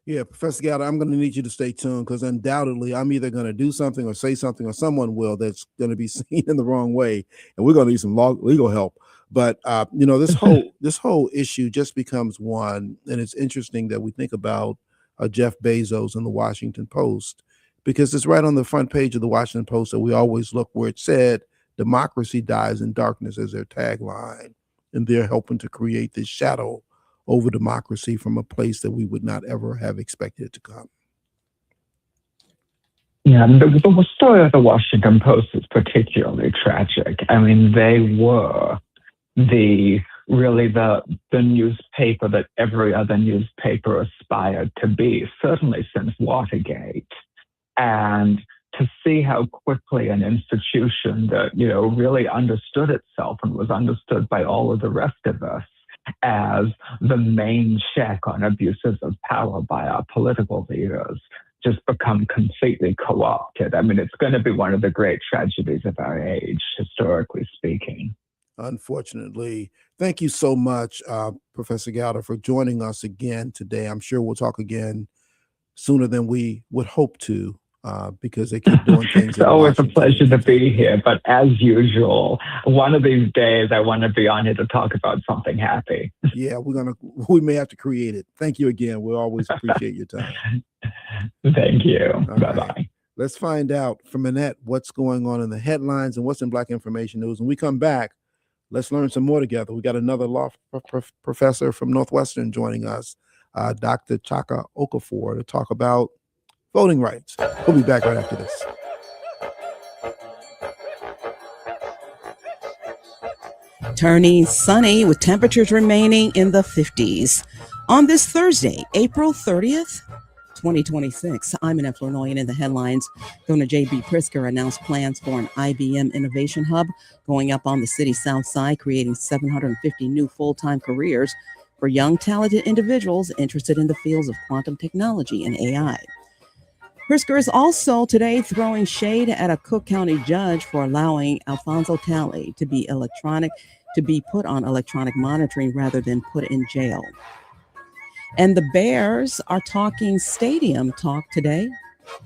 Yeah, Professor Gallo, I'm going to need you to stay tuned, because undoubtedly I'm either going to do something or say something, or someone will, that's going to be seen in the wrong way, and we're going to need some legal help. But this whole issue just becomes one, and it's interesting that we think about Jeff Bezos and the Washington Post, because it's right on the front page of the Washington Post that we always look, where it said "Democracy dies in darkness" as their tagline, and they're helping to create this shadow over democracy from a place that we would not ever have expected it to come. Yeah, the story of the Washington Post is particularly tragic. I mean, they were the newspaper that every other newspaper aspired to be, certainly since Watergate. And to see how quickly an institution that, really understood itself and was understood by all of the rest of us as the main check on abuses of power by our political leaders just become completely co-opted. I mean, it's going to be one of the great tragedies of our age, historically speaking. Unfortunately. Thank you so much, Professor Gallo, for joining us again today. I'm sure we'll talk again sooner than we would hope to, because they keep doing things. It's always a pleasure to be here, but as usual, one of these days I want to be on here to talk about something happy. Yeah, we may have to create it. Thank you again. We always appreciate your time. Thank you. Bye-bye. Right. Let's find out from Annette what's going on in the headlines and what's in Black Information News. When we come back, let's learn some more together. We got another law professor from Northwestern joining us, Dr. Chaka Okafor, to talk about voting rights. We'll be back right after this. Turning sunny with temperatures remaining in the 50s. On this Thursday, April 30th, 2026. I'm Annette Flournoy, in the headlines. Governor J.B. Pritzker announced plans for an IBM Innovation Hub going up on the city's south side, creating 750 new full-time careers for young, talented individuals interested in the fields of quantum technology and AI. Pritzker is also today throwing shade at a Cook County judge for allowing Alfonso Calais to be put on electronic monitoring rather than put in jail. And the Bears are talking stadium talk today.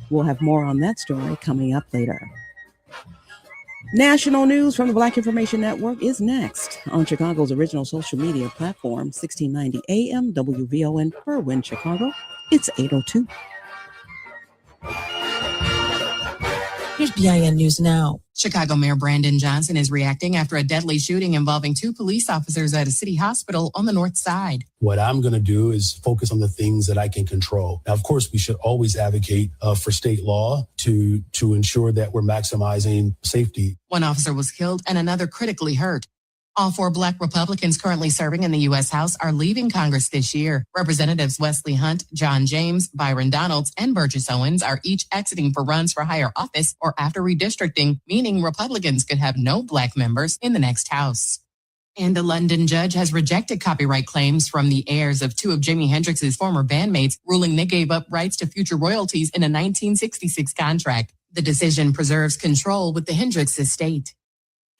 We'll have more on that story coming up later. National news from the Black Information Network is next on Chicago's original social media platform, 1690 AM WVON Berwyn, Chicago. It's 8:02. Here's BIN News Now. Chicago Mayor Brandon Johnson is reacting after a deadly shooting involving 2 police officers at a city hospital on the north side. What I'm going to do is focus on the things that I can control. Now, of course, we should always advocate for state law to ensure that we're maximizing safety. 1 officer was killed and another critically hurt. All 4 Black Republicans currently serving in the U.S. House are leaving Congress this year. Representatives Wesley Hunt, John James, Byron Donalds, and Burgess Owens are each exiting for runs for higher office or after redistricting, meaning Republicans could have no Black members in the next House. And a London judge has rejected copyright claims from the heirs of 2 of Jimi Hendrix's former bandmates, ruling they gave up rights to future royalties in a 1966 contract. The decision preserves control with the Hendrix estate.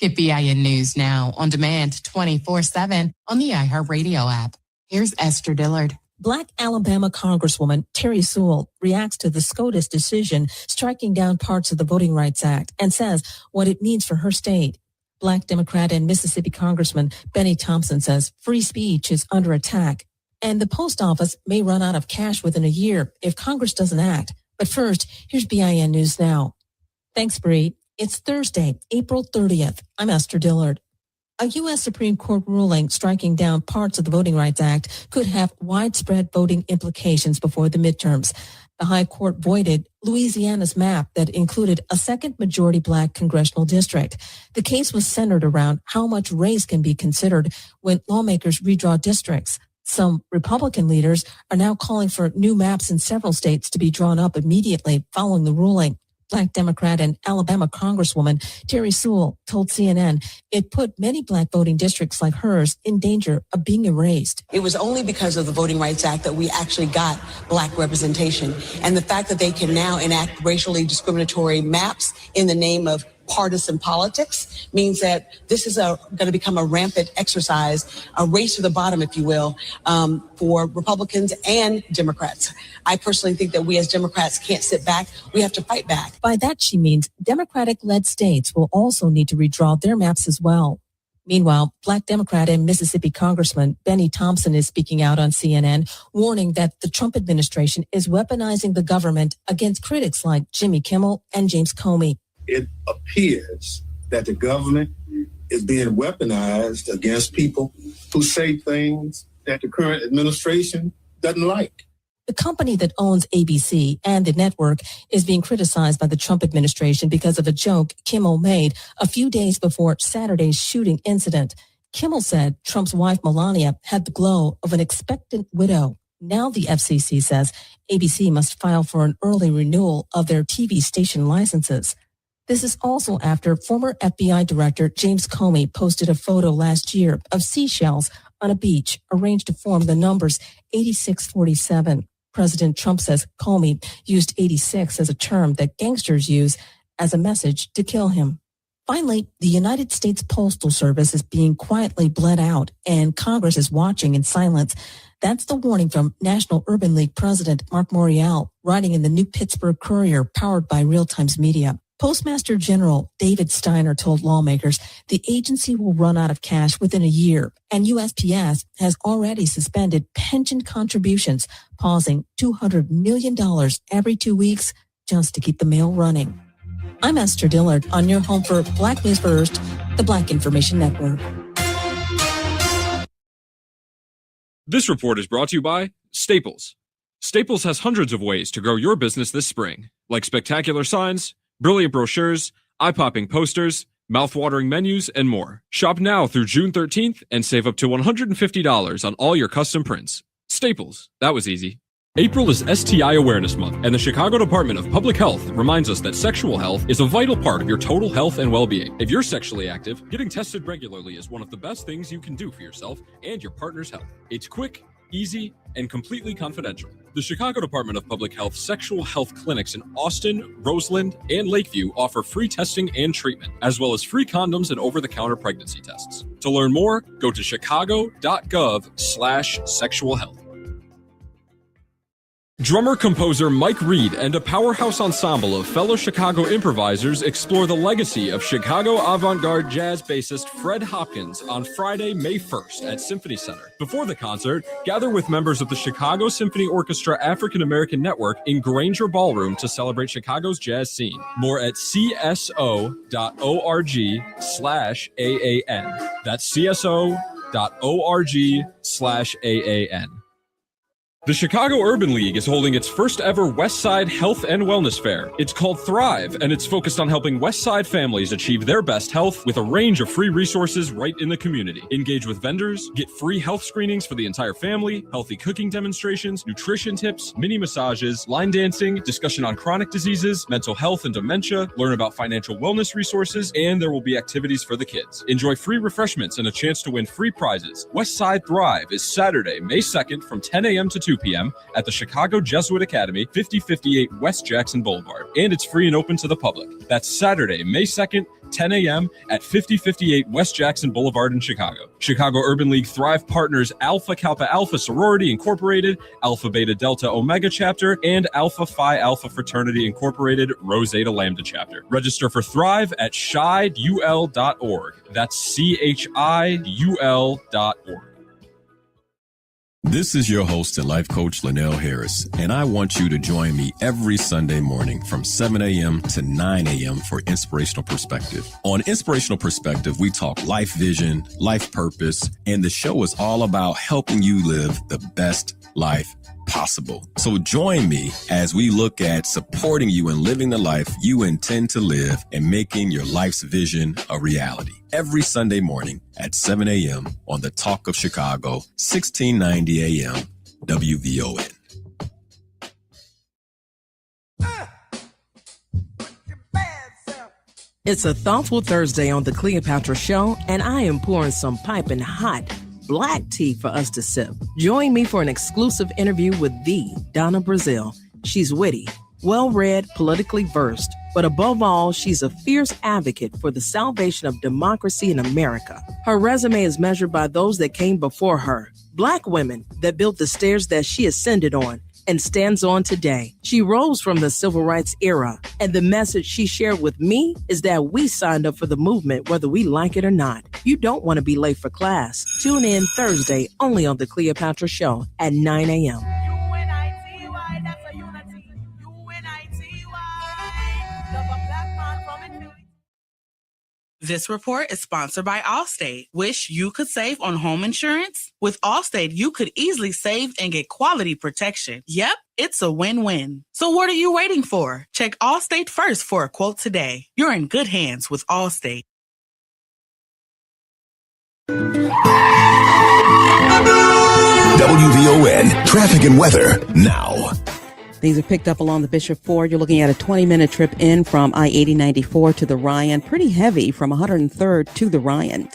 Get BIN News Now on demand 24/7 on the iHeartRadio app. Here's Esther Dillard. Black Alabama Congresswoman Terry Sewell reacts to the SCOTUS decision striking down parts of the Voting Rights Act and says what it means for her state. Black Democrat and Mississippi Congressman Benny Thompson says free speech is under attack and the post office may run out of cash within a year if Congress doesn't act. But first, here's BIN News Now. Thanks, Bree. It's Thursday, April 30th. I'm Esther Dillard. A U.S. Supreme Court ruling striking down parts of the Voting Rights Act could have widespread voting implications before the midterms. The High Court voided Louisiana's map that included a second majority Black congressional district. The case was centered around how much race can be considered when lawmakers redraw districts. Some Republican leaders are now calling for new maps in several states to be drawn up immediately following the ruling. Black Democrat and Alabama Congresswoman Terry Sewell told CNN it put many black voting districts like hers in danger of being erased. It was only because of the Voting Rights Act that we actually got black representation. And the fact that they can now enact racially discriminatory maps in the name of partisan politics means that this is going to become a rampant exercise, a race to the bottom, if you will, for Republicans and Democrats. I personally think that we as Democrats can't sit back. We have to fight back. By that, she means Democratic-led states will also need to redraw their maps as well. Meanwhile, Black Democrat and Mississippi Congressman Benny Thompson is speaking out on CNN, warning that the Trump administration is weaponizing the government against critics like Jimmy Kimmel and James Comey. It appears that the government is being weaponized against people who say things that the current administration doesn't like. The company that owns ABC and the network is being criticized by the Trump administration because of a joke Kimmel made a few days before Saturday's shooting incident. Kimmel said Trump's wife Melania had the glow of an expectant widow. Now the FCC says ABC must file for an early renewal of their TV station licenses. This is also after former FBI Director James Comey posted a photo last year of seashells on a beach arranged to form the numbers 8647. President Trump says Comey used 86 as a term that gangsters use as a message to kill him. Finally, the United States Postal Service is being quietly bled out, and Congress is watching in silence. That's the warning from National Urban League President Mark Morial, writing in the New Pittsburgh Courier, powered by Real Times Media. Postmaster General David Steiner told lawmakers the agency will run out of cash within a year, and USPS has already suspended pension contributions, pausing $200 million every 2 weeks just to keep the mail running. I'm Esther Dillard on your home for Black News First, the Black Information Network. This report is brought to you by Staples. Staples has hundreds of ways to grow your business this spring, like spectacular signs, brilliant brochures, eye-popping posters, mouth-watering menus, and more. Shop now through June 13th and save up to $150 on all your custom prints. Staples. That was easy. April is STI Awareness Month, and the Chicago Department of Public Health reminds us that sexual health is a vital part of your total health and well-being. If you're sexually active, getting tested regularly is one of the best things you can do for yourself and your partner's health. It's quick, easy, and completely confidential. The Chicago Department of Public Health sexual health clinics in Austin, Roseland, and Lakeview offer free testing and treatment, as well as free condoms and over-the-counter pregnancy tests. To learn more, go to chicago.gov/sexual health. Drummer-composer Mike Reed and a powerhouse ensemble of fellow Chicago improvisers explore the legacy of Chicago avant-garde jazz bassist Fred Hopkins on Friday, May 1st at Symphony Center. Before the concert, gather with members of the Chicago Symphony Orchestra African American Network in Granger Ballroom to celebrate Chicago's jazz scene. More at cso.org/AAN. That's cso.org/AAN. The Chicago Urban League is holding its first ever West Side Health and Wellness Fair. It's called Thrive, and it's focused on helping West Side families achieve their best health with a range of free resources right in the community. Engage with vendors, get free health screenings for the entire family, healthy cooking demonstrations, nutrition tips, mini massages, line dancing, discussion on chronic diseases, mental health and dementia, learn about financial wellness resources, and there will be activities for the kids. Enjoy free refreshments and a chance to win free prizes. West Side Thrive is Saturday, May 2nd from 10 a.m. to 2 p.m. at the Chicago Jesuit Academy, 5058 West Jackson Boulevard. And it's free and open to the public. That's Saturday, May 2nd, 10 a.m. at 5058 West Jackson Boulevard in Chicago. Chicago Urban League Thrive partners Alpha Kappa Alpha Sorority Incorporated, Alpha Beta Delta Omega Chapter, and Alpha Phi Alpha Fraternity Incorporated, Rho Zeta Lambda Chapter. Register for Thrive at chideul.org. That's chiul.org. This is your host and life coach, Linnell Harris, and I want you to join me every Sunday morning from 7 a.m. to 9 a.m. for Inspirational Perspective. On Inspirational Perspective, we talk life vision, life purpose, and the show is all about helping you live the best life possible. So join me as we look at supporting you in living the life you intend to live and making your life's vision a reality. Every Sunday morning at 7 a.m. on the Talk of Chicago, 1690 a.m. WVON. It's a thoughtful Thursday on the Cleopatra Show, and I am pouring some piping hot black tea for us to sip. Join me for an exclusive interview with the Donna Brazile. She's witty, well-read, politically versed, but above all, she's a fierce advocate for the salvation of democracy in America. Her resume is measured by those that came before her, Black women that built the stairs that she ascended on and stands on today. She rose from the civil rights era, and the message she shared with me is that we signed up for the movement whether we like it or not. You don't want to be late for class. Tune in Thursday only on the Cleopatra Show at 9 a.m. This report is sponsored by Allstate. Wish you could save on home insurance? With Allstate, you could easily save and get quality protection. Yep, it's a win-win. So what are you waiting for? Check Allstate first for a quote today. You're in good hands with Allstate. WVON traffic and weather now. Things are picked up along the Bishop Ford. You're looking at a 20-minute trip in from I-80-94 to the Ryan. Pretty heavy from 103rd to the Ryan.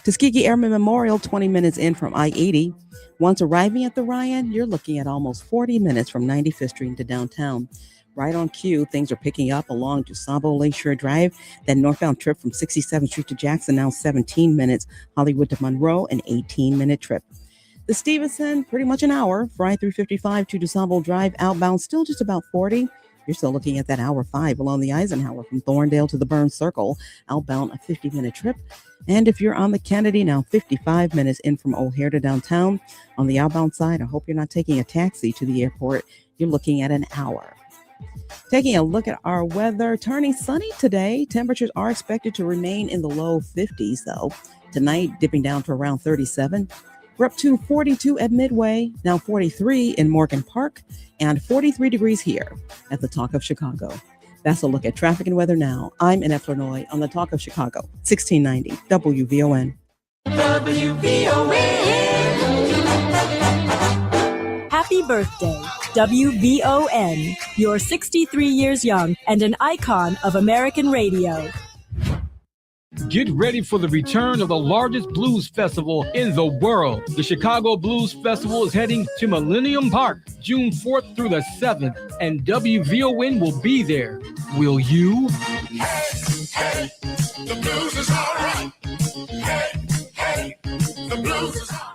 Tuskegee Airmen Memorial, 20 minutes in from I-80. Once arriving at the Ryan, you're looking at almost 40 minutes from 95th Street to downtown. Right on cue, things are picking up along DuSable Lakeshore Drive. That northbound trip from 67th Street to Jackson, now 17 minutes. Hollywood to Monroe, an 18-minute trip. The Stevenson, pretty much an hour. Fry 355 to DuSable Drive, outbound, still just about 40. You're still looking at that hour 5 along the Eisenhower from Thorndale to the Burns Circle, outbound, a 50-minute trip. And if you're on the Kennedy, now 55 minutes in from O'Hare to downtown. On the outbound side, I hope you're not taking a taxi to the airport. You're looking at an hour. Taking a look at our weather, turning sunny today. Temperatures are expected to remain in the low 50s, though. Tonight, dipping down to around 37. We're up to 42 at Midway, now 43 in Morgan Park, and 43 degrees here at the Talk of Chicago. That's a look at traffic and weather now. I'm Annette Flournoy on the Talk of Chicago, 1690 WVON. WVON. Happy birthday, WVON. You're 63 years young and an icon of American radio. Get ready for the return of the largest blues festival in the world. The Chicago Blues Festival is heading to Millennium Park June 4th through the 7th, and WVON will be there. Will you? Hey, hey, the blues is all right. Hey, hey, the blues is all right.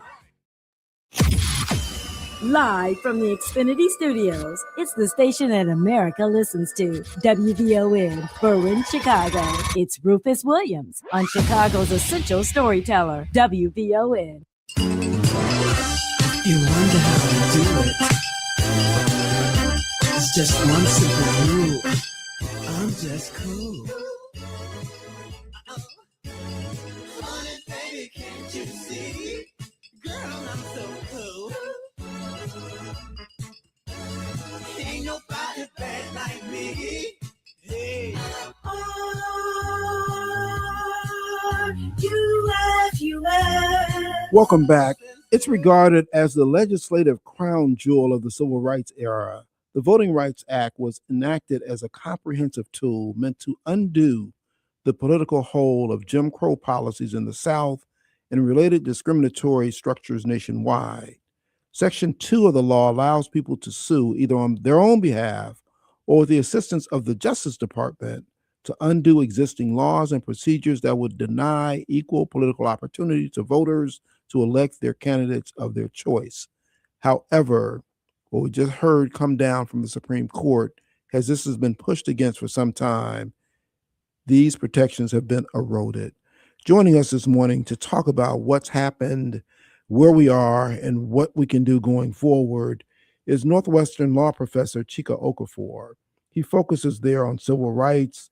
Live from the Xfinity Studios, it's the station that America listens to. WVON, Berwyn, Chicago. It's Rufus Williams on Chicago's essential storyteller, WVON. You wonder how we do it. It's just one simple rule. I'm just cool. Honey, baby, can't you see? Girl, I'm so cool. Ain't nobody bad like me. Hey. Welcome back. It's regarded as the legislative crown jewel of the civil rights era. The Voting Rights Act was enacted as a comprehensive tool meant to undo the political hold of Jim Crow policies in the South and related discriminatory structures nationwide. Section 2 of the law allows people to sue either on their own behalf or with the assistance of the Justice Department to undo existing laws and procedures that would deny equal political opportunity to voters to elect their candidates of their choice. However, what we just heard come down from the Supreme Court, as this has been pushed against for some time, these protections have been eroded. Joining us this morning to talk about what's happened, where we are, and what we can do going forward is Northwestern law professor Chaka Okafor. He focuses there on civil rights,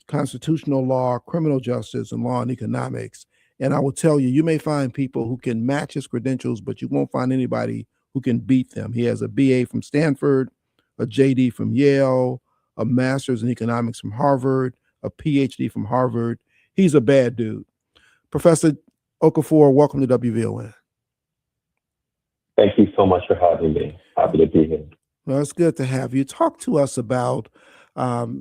constitutional law, criminal justice, and law and economics. And I will tell you, you may find people who can match his credentials, but you won't find anybody who can beat them. He has a BA from Stanford, a JD from Yale, a master's in economics from Harvard, a PhD from Harvard. He's a bad dude. Professor Okafor, welcome to WVON. Thank you so much for having me. Happy to be here. Well, it's good to have you. Talk to us about the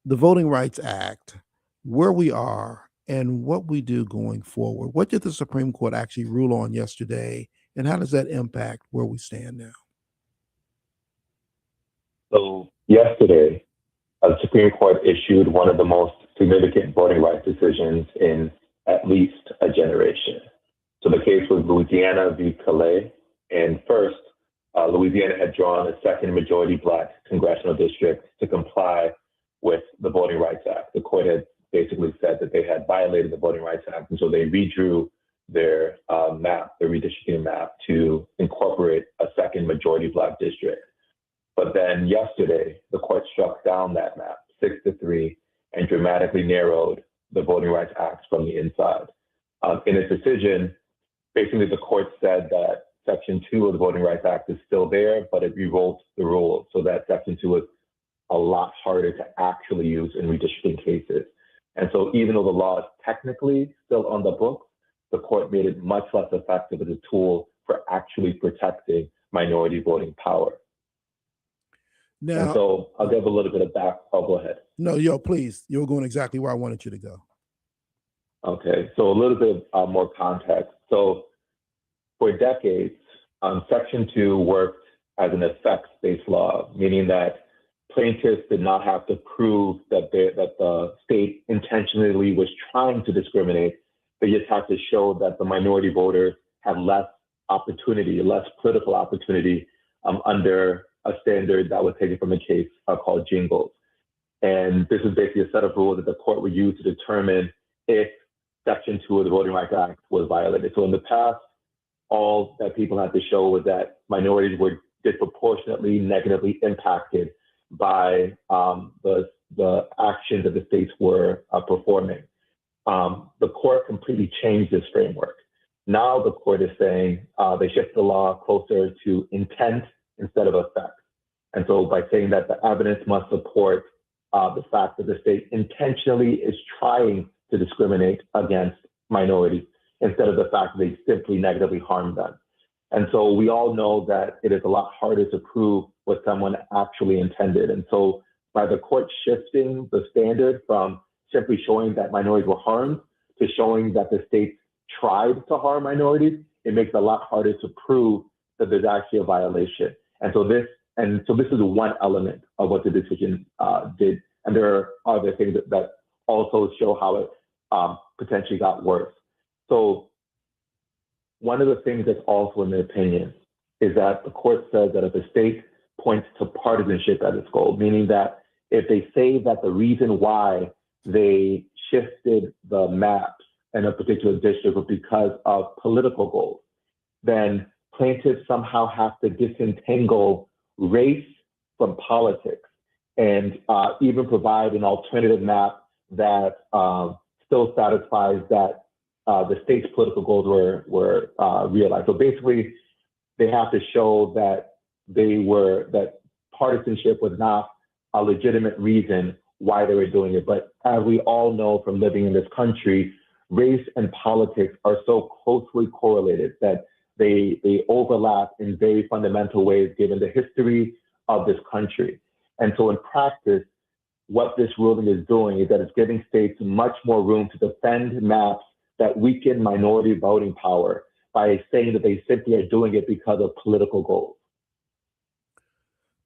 Voting Rights Act, where we are, and what we do going forward. What did the Supreme Court actually rule on yesterday, and how does that impact where we stand now? So yesterday, the Supreme Court issued one of the most significant voting rights decisions in at least a generation. So the case was Louisiana v. Calais. And first, Louisiana had drawn a second majority Black congressional district to comply with the Voting Rights Act. The court had basically said that they had violated the Voting Rights Act, and so they redrew their map, their redistricting map, to incorporate a second majority Black district. But then yesterday, the court struck down that map 6-3 and dramatically narrowed the Voting Rights Act from the inside. In its decision, basically the court said that Section 2 of the Voting Rights Act is still there, but it rewrote the rules so that Section 2 is a lot harder to actually use in redistricting cases. And so even though the law is technically still on the books, the court made it much less effective as a tool for actually protecting minority voting power. Now, and so I'll give a little bit of back. Oh, go ahead. No, please. You're going exactly where I wanted you to go. Okay, so a little bit more context. So for decades, Section 2 worked as an effects-based law, meaning that plaintiffs did not have to prove that the state intentionally was trying to discriminate. They just had to show that the minority voters had less opportunity, less political opportunity under a standard that was taken from a case called Jingles. And this is basically a set of rules that the court would use to determine if Section 2 of the Voting Rights Act was violated. So in the past, all that people had to show was that minorities were disproportionately negatively impacted by the actions that the states were performing. The court completely changed this framework. Now the court is saying they shift the law closer to intent instead of effect. And so by saying that the evidence must support the fact that the state intentionally is trying to discriminate against minorities instead of the fact that they simply negatively harm them. And so we all know that it is a lot harder to prove what someone actually intended. And so by the court shifting the standard from simply showing that minorities were harmed to showing that the state tried to harm minorities, it makes it a lot harder to prove that there's actually a violation. And so this is one element of what the decision did. And there are other things that also show how it potentially got worse. So one of the things that's also in the opinion is that the court says that if a state points to partisanship as its goal, meaning that if they say that the reason why they shifted the maps in a particular district was because of political goals, then plaintiffs somehow have to disentangle race from politics and even provide an alternative map that still satisfies that the state's political goals were realized. So basically, they have to show that that partisanship was not a legitimate reason why they were doing it. But as we all know from living in this country, race and politics are so closely correlated that they overlap in very fundamental ways given the history of this country. And so in practice, what this ruling is doing is that it's giving states much more room to defend maps that weaken minority voting power by saying that they simply are doing it because of political goals.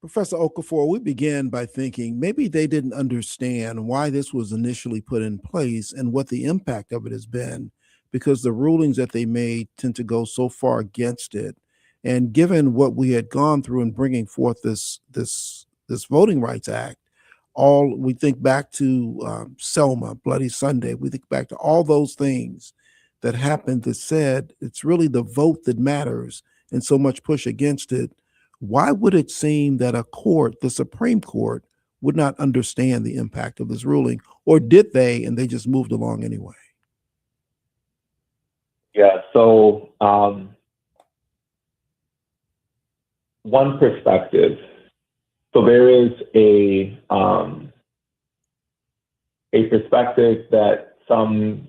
Professor Okafor, we began by thinking maybe they didn't understand why this was initially put in place and what the impact of it has been, because the rulings that they made tend to go so far against it. And given what we had gone through in bringing forth this Voting Rights Act, we think back to Selma, Bloody Sunday. We think back to all those things that happened that said it's really the vote that matters and so much push against it. Why would it seem that a court, the Supreme Court, would not understand the impact of this ruling? Or did they, and they just moved along anyway? Yeah, so one perspective. So there is a perspective that some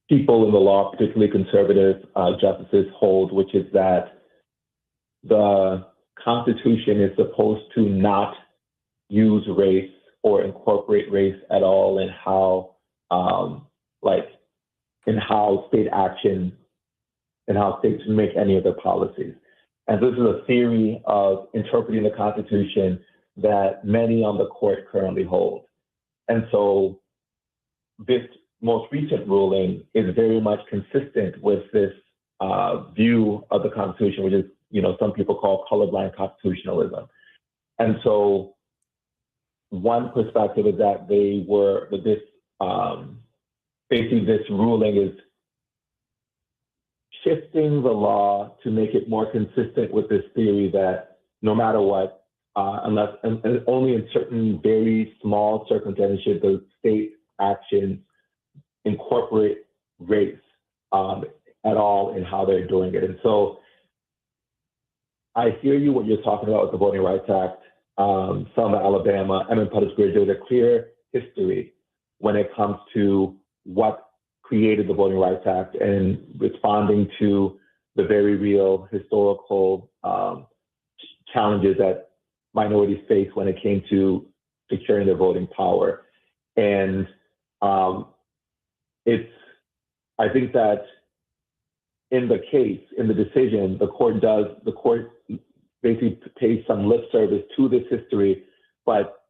people in the law, particularly conservative justices, hold, which is that the Constitution is supposed to not use race or incorporate race at all in how, in how state action and how states make any of their policies. And this is a theory of interpreting the Constitution that many on the court currently hold. And so this most recent ruling is very much consistent with this view of the Constitution, which is, some people call colorblind constitutionalism. And so one perspective is that basically this ruling is shifting the law to make it more consistent with this theory that no matter what, unless and only in certain very small circumstances should the state actions incorporate race at all in how they're doing it. And so I hear you what you're talking about with the Voting Rights Act, Selma, Alabama, and in Puttish Bridge. There's a clear history when it comes to what created the Voting Rights Act and responding to the very real historical challenges that minorities faced when it came to securing their voting power. And I think that in the case, in the decision, the court basically pays some lip service to this history, but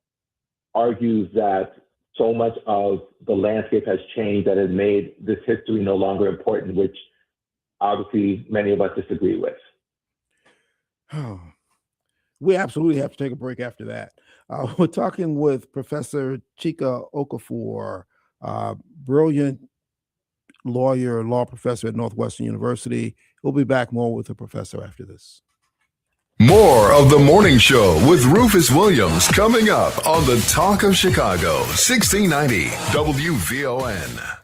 argues that so much of the landscape has changed that has made this history no longer important, which obviously many of us disagree with. We absolutely have to take a break after that. We're talking with Professor Chaka Okafor, brilliant lawyer, law professor at Northwestern University. We'll be back more with the professor after this. More of the morning show with Rufus Williams coming up on the Talk of Chicago, 1690 WVON.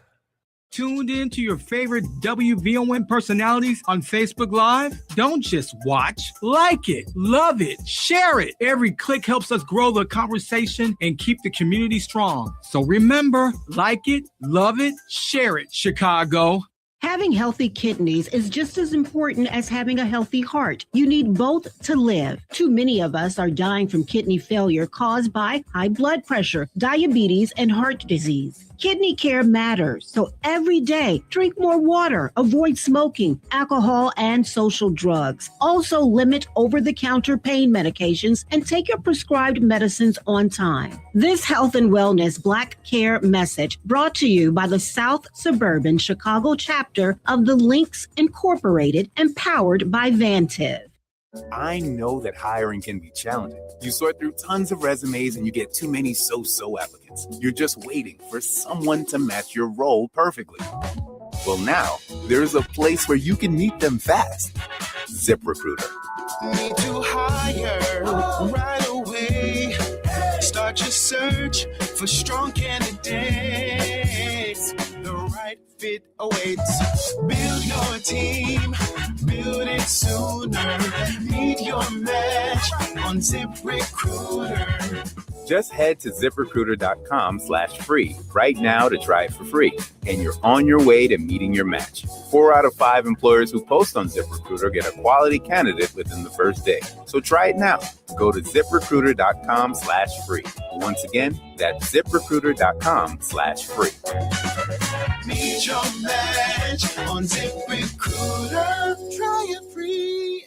Tuned in to your favorite WVON personalities on Facebook Live? Don't just watch, like it, love it, share it. Every click helps us grow the conversation and keep the community strong. So remember, like it, love it, share it, Chicago. Having healthy kidneys is just as important as having a healthy heart. You need both to live. Too many of us are dying from kidney failure caused by high blood pressure, diabetes, and heart disease. Kidney care matters. So every day, drink more water, avoid smoking, alcohol, and social drugs. Also limit over-the-counter pain medications and take your prescribed medicines on time. This Health and Wellness Black Care message brought to you by the South Suburban Chicago chapter of the Links Incorporated and powered by Vantiv. I know that hiring can be challenging. You sort through tons of resumes and you get too many so-so applicants. You're just waiting for someone to match your role perfectly. Well, now there's a place where you can meet them fast. ZipRecruiter. Need to hire right away. Start your search for strong candidates. The right fit awaits. Build your team. Build it sooner. Meet your match on ZipRecruiter. Just head to ZipRecruiter.com/free right now to try it for free. And you're on your way to meeting your match. 4 out of 5 employers who post on ZipRecruiter get a quality candidate within the first day. So try it now. Go to ZipRecruiter.com/free. Once again, that's ZipRecruiter.com/free. Meet your match on ZipRecruiter. Try it free.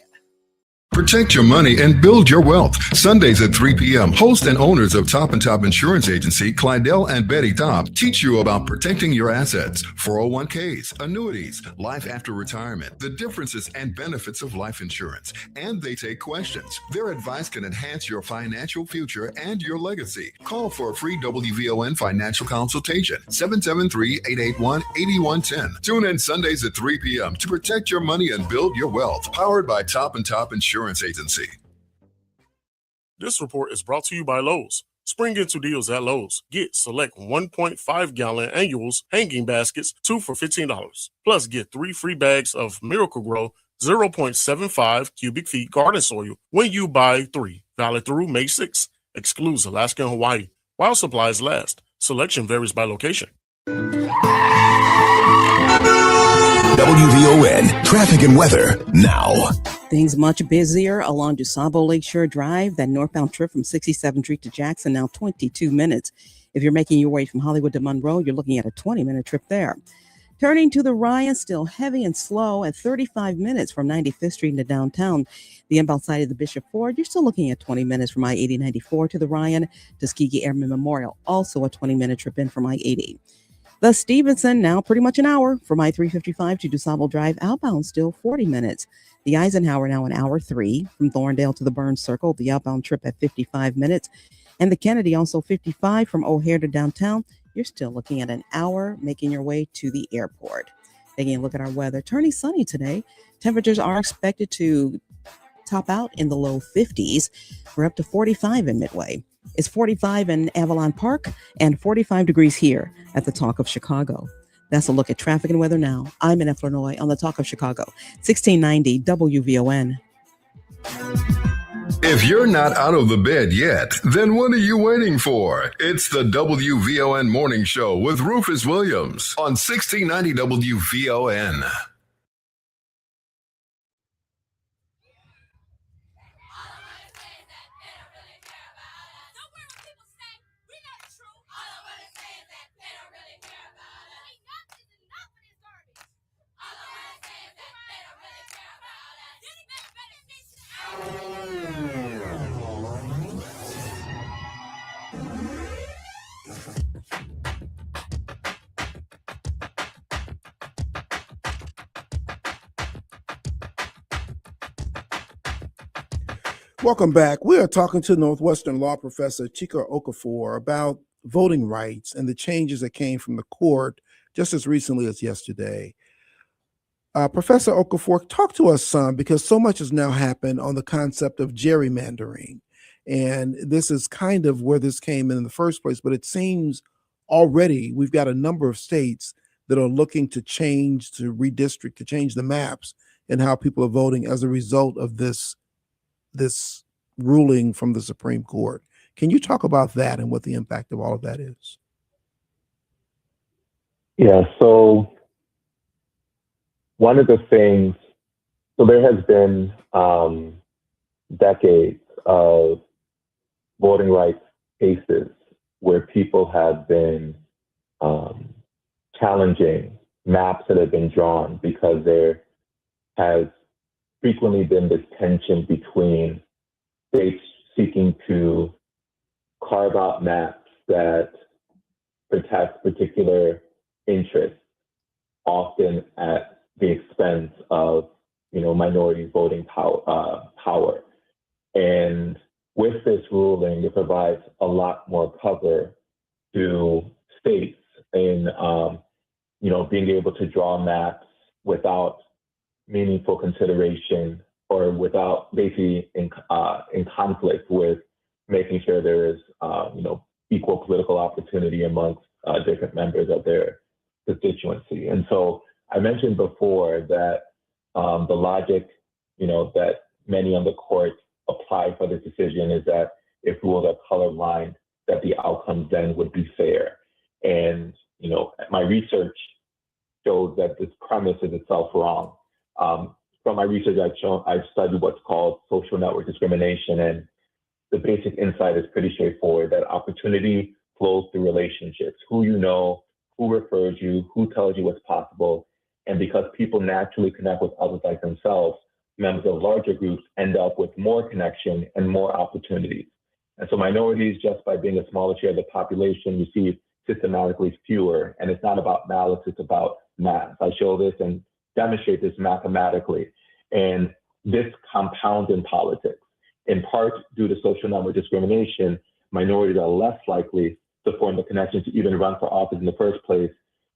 Protect your money and build your wealth. Sundays at 3 p.m., host and owners of Top and Top Insurance Agency, Clydell and Betty Top, teach you about protecting your assets, 401ks, annuities, life after retirement, the differences and benefits of life insurance. And they take questions. Their advice can enhance your financial future and your legacy. Call for a free WVON financial consultation, 773-881-8110. Tune in Sundays at 3 p.m. to protect your money and build your wealth. Powered by Top and Top Insurance Agency. This report is brought to you by Lowe's. Spring into deals at Lowe's. Get select 1.5 gallon annuals hanging baskets, 2 for $15. Plus, get 3 free bags of Miracle Grow 0.75 cubic feet garden soil when you buy 3. Valid through May 6th. Excludes Alaska and Hawaii. While supplies last. Selection varies by location. WVON traffic and weather now. Things much busier along DuSable Lakeshore Drive. That northbound trip from 67th Street to Jackson, now 22 minutes. If you're making your way from Hollywood to Monroe, you're looking at a 20-minute trip there. Turning to the Ryan, still heavy and slow at 35 minutes from 95th Street into downtown. The inbound side of the Bishop Ford, you're still looking at 20 minutes from I-80-94 to the Ryan. Tuskegee Airmen Memorial, also a 20-minute trip in from I-80. The Stevenson, now pretty much an hour from I-355 to DuSable Drive. Outbound, still 40 minutes. The Eisenhower, now an hour 3 from Thorndale to the Burns Circle. The outbound trip at 55 minutes. And the Kennedy, also 55 from O'Hare to downtown. You're still looking at an hour making your way to the airport. Taking a look at our weather. Turning sunny today. Temperatures are expected to top out in the low 50s. We're up to 45 in Midway. It's 45 in Avalon Park and 45 degrees here at the Talk of Chicago. That's a look at traffic and weather now. I'm in Illinois on the Talk of Chicago, 1690 WVON. If you're not out of the bed yet, then what are you waiting for? It's the WVON Morning Show with Rufus Williams on 1690 WVON. Welcome back. We are talking to Northwestern Law Professor Chaka Okafor about voting rights and the changes that came from the court just as recently as yesterday. Professor Okafor, talk to us some, because so much has now happened on the concept of gerrymandering. And this is kind of where this came in the first place, but it seems already we've got a number of states that are looking to change, to redistrict, to change the maps and how people are voting as a result of this ruling from the Supreme Court. Can you talk about that and what the impact of all of that is? Yeah, so one of the things, so there has been decades of voting rights cases where people have been challenging maps that have been drawn because there has frequently been this tension between states seeking to carve out maps that protect particular interests, often at the expense of, minority voting power. And with this ruling, it provides a lot more cover to states in, being able to draw maps without meaningful consideration or without basically in conflict with making sure there is, equal political opportunity amongst different members of their constituency. And so I mentioned before that the logic, that many on the court apply for this decision is that if rules are colorblind, that the outcomes then would be fair. And, my research shows that this premise is itself wrong. From my research, I've studied what's called social network discrimination, and the basic insight is pretty straightforward, that opportunity flows through relationships, who you know, who refers you, who tells you what's possible. And because people naturally connect with others like themselves, members of larger groups end up with more connection and more opportunities. And so minorities, just by being a smaller share of the population, receive systematically fewer. And it's not about malice, it's about math. I show this and demonstrate this mathematically. And this compounds in politics. In part due to social network discrimination, minorities are less likely to form the connection to even run for office in the first place.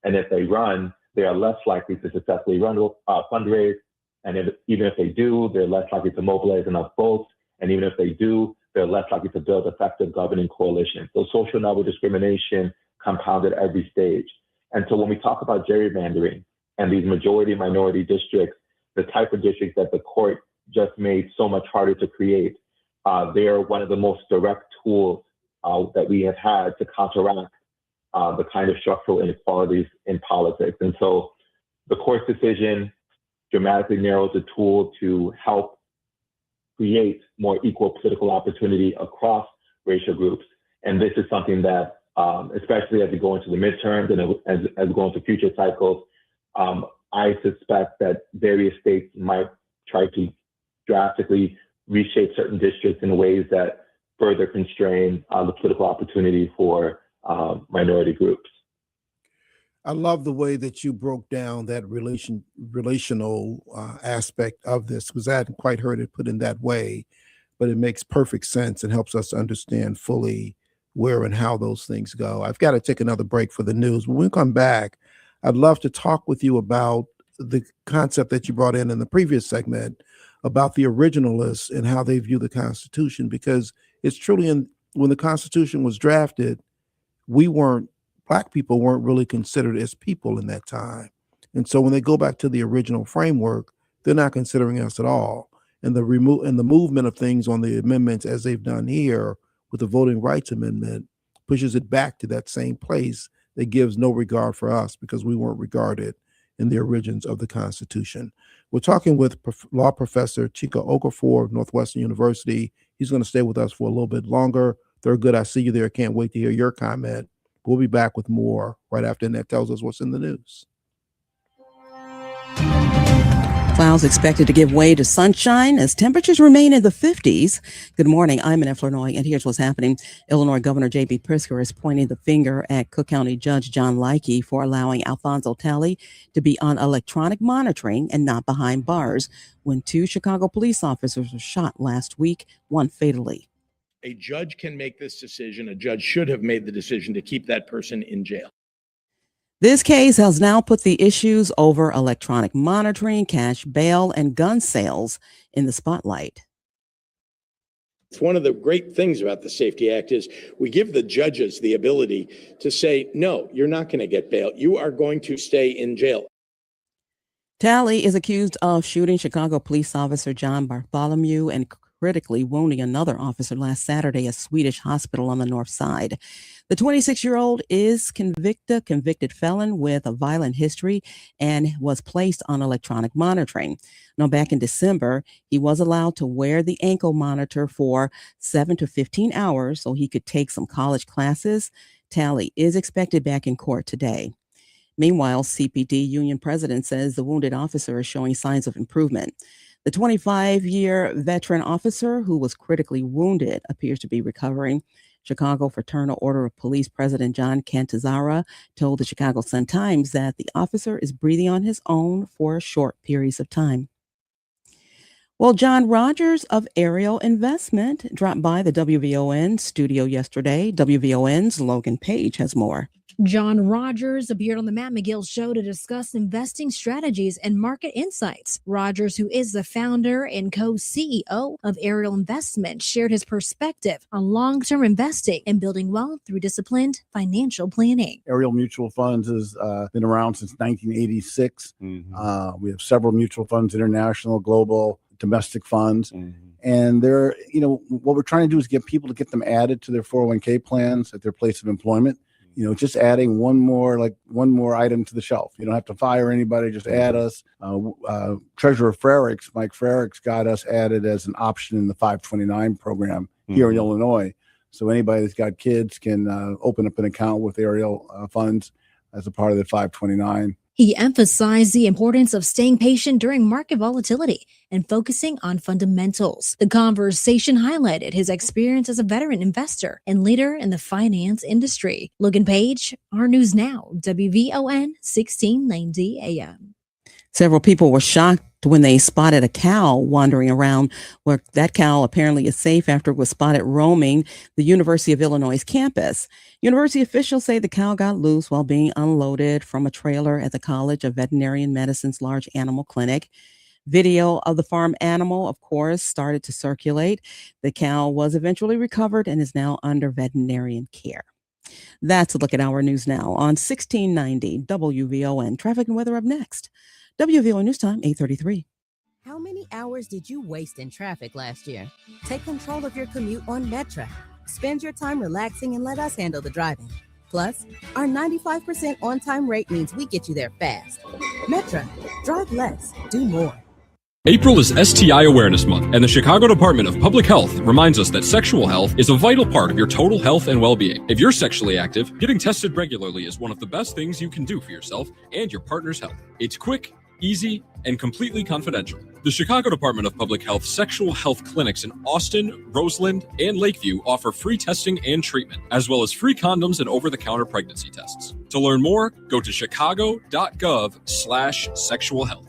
And if they run, they are less likely to successfully fundraise. And even if they do, they're less likely to mobilize enough votes. And even if they do, they're less likely to build effective governing coalitions. So social level discrimination compounded at every stage. And so when we talk about gerrymandering and these majority minority districts, the type of districts that the court just made so much harder to create, they are one of the most direct tools that we have had to counteract the kind of structural inequalities in politics. And so the court's decision dramatically narrows the tool to help create more equal political opportunity across racial groups. And this is something that, especially as we go into the midterms and as we go into future cycles, I suspect that various states might try to drastically reshape certain districts in ways that further constrain the political opportunity for minority groups. I love the way that you broke down that relational aspect of this, because I hadn't quite heard it put in that way, but it makes perfect sense and helps us understand fully where and how those things go. I've got to take another break for the news. When we come back, I'd love to talk with you about the concept that you brought in the previous segment about the originalists and how they view the Constitution, because it's truly when the Constitution was drafted, Black people weren't really considered as people in that time. And so when they go back to the original framework, they're not considering us at all. And the movement of things on the amendments, as they've done here with the Voting Rights Amendment, pushes it back to that same place that gives no regard for us because we weren't regarded in the origins of the Constitution. We're talking with law professor Chaka Okafor of Northwestern University. He's going to stay with us for a little bit longer. Thurgood, I see you there. Can't wait to hear your comment. We'll be back with more right after Annette tells us what's in the news. Clouds expected to give way to sunshine as temperatures remain in the 50s. Good morning. I'm Annette Flournoy, and here's what's happening. Illinois Governor J.B. Pritzker is pointing the finger at Cook County Judge John Leike for allowing Alphonso Talley to be on electronic monitoring and not behind bars when 2 Chicago police officers were shot last week, one fatally. A judge can make this decision. A judge should have made the decision to keep that person in jail. This case has now put the issues over electronic monitoring, cash bail, and gun sales in the spotlight. It's one of the great things about the Safety Act is we give the judges the ability to say, no, you're not going to get bail. You are going to stay in jail. Talley is accused of shooting Chicago police officer John Bartholomew and critically wounding another officer last Saturday at a Swedish hospital on the north side. The 26-year-old is convicted felon with a violent history and was placed on electronic monitoring. Now, back in December, he was allowed to wear the ankle monitor for 7 to 15 hours so he could take some college classes. Talley is expected back in court today. Meanwhile, CPD union president says the wounded officer is showing signs of improvement. The 25-year veteran officer who was critically wounded appears to be recovering. Chicago Fraternal Order of Police President John Cantizara told the Chicago Sun-Times that the officer is breathing on his own for short periods of time. Well, John Rogers of Ariel Investment dropped by the WVON studio yesterday. WVON's Logan Page has more. John Rogers appeared on the Matt McGill Show to discuss investing strategies and market insights. Rogers, who is the founder and co-CEO of Ariel Investment, shared his perspective on long-term investing and building wealth through disciplined financial planning. Ariel Mutual Funds has been around since 1986. We have several mutual funds, international, global, domestic funds. And they're, what we're trying to do is get people to get them added to their 401k plans at their place of employment. Just adding one more item to the shelf. You don't have to fire anybody, just add us. Treasurer Frericks, Mike Frericks, got us added as an option in the 529 program here in Illinois. So anybody that's got kids can open up an account with Ariel funds as a part of the 529. He emphasized the importance of staying patient during market volatility and focusing on fundamentals. The conversation highlighted his experience as a veteran investor and leader in the finance industry. Logan Page, Our News Now, WVON 1690 AM. Several people were shocked when they spotted a cow wandering around. Where that cow apparently is safe after it was spotted roaming the University of Illinois campus. University officials say the cow got loose while being unloaded from a trailer at the College of Veterinary Medicine's large animal clinic. Video of the farm animal, of course, started to circulate. The cow was eventually recovered and is now under veterinarian care. That's a look at our news now on 1690 WVON. Traffic and weather up next. WVON News Time, 8:33. How many hours did you waste in traffic last year? Take control of your commute on Metra. Spend your time relaxing and let us handle the driving. Plus, our 95% on-time rate means we get you there fast. Metra, drive less, do more. April is STI Awareness Month, and the Chicago Department of Public Health reminds us that sexual health is a vital part of your total health and well-being. If you're sexually active, getting tested regularly is one of the best things you can do for yourself and your partner's health. It's quick, easy, and completely confidential. The Chicago Department of Public Health sexual health clinics in Austin, Roseland, and Lakeview offer free testing and treatment, as well as free condoms and over-the-counter pregnancy tests. To learn more, go to chicago.gov/sexual health.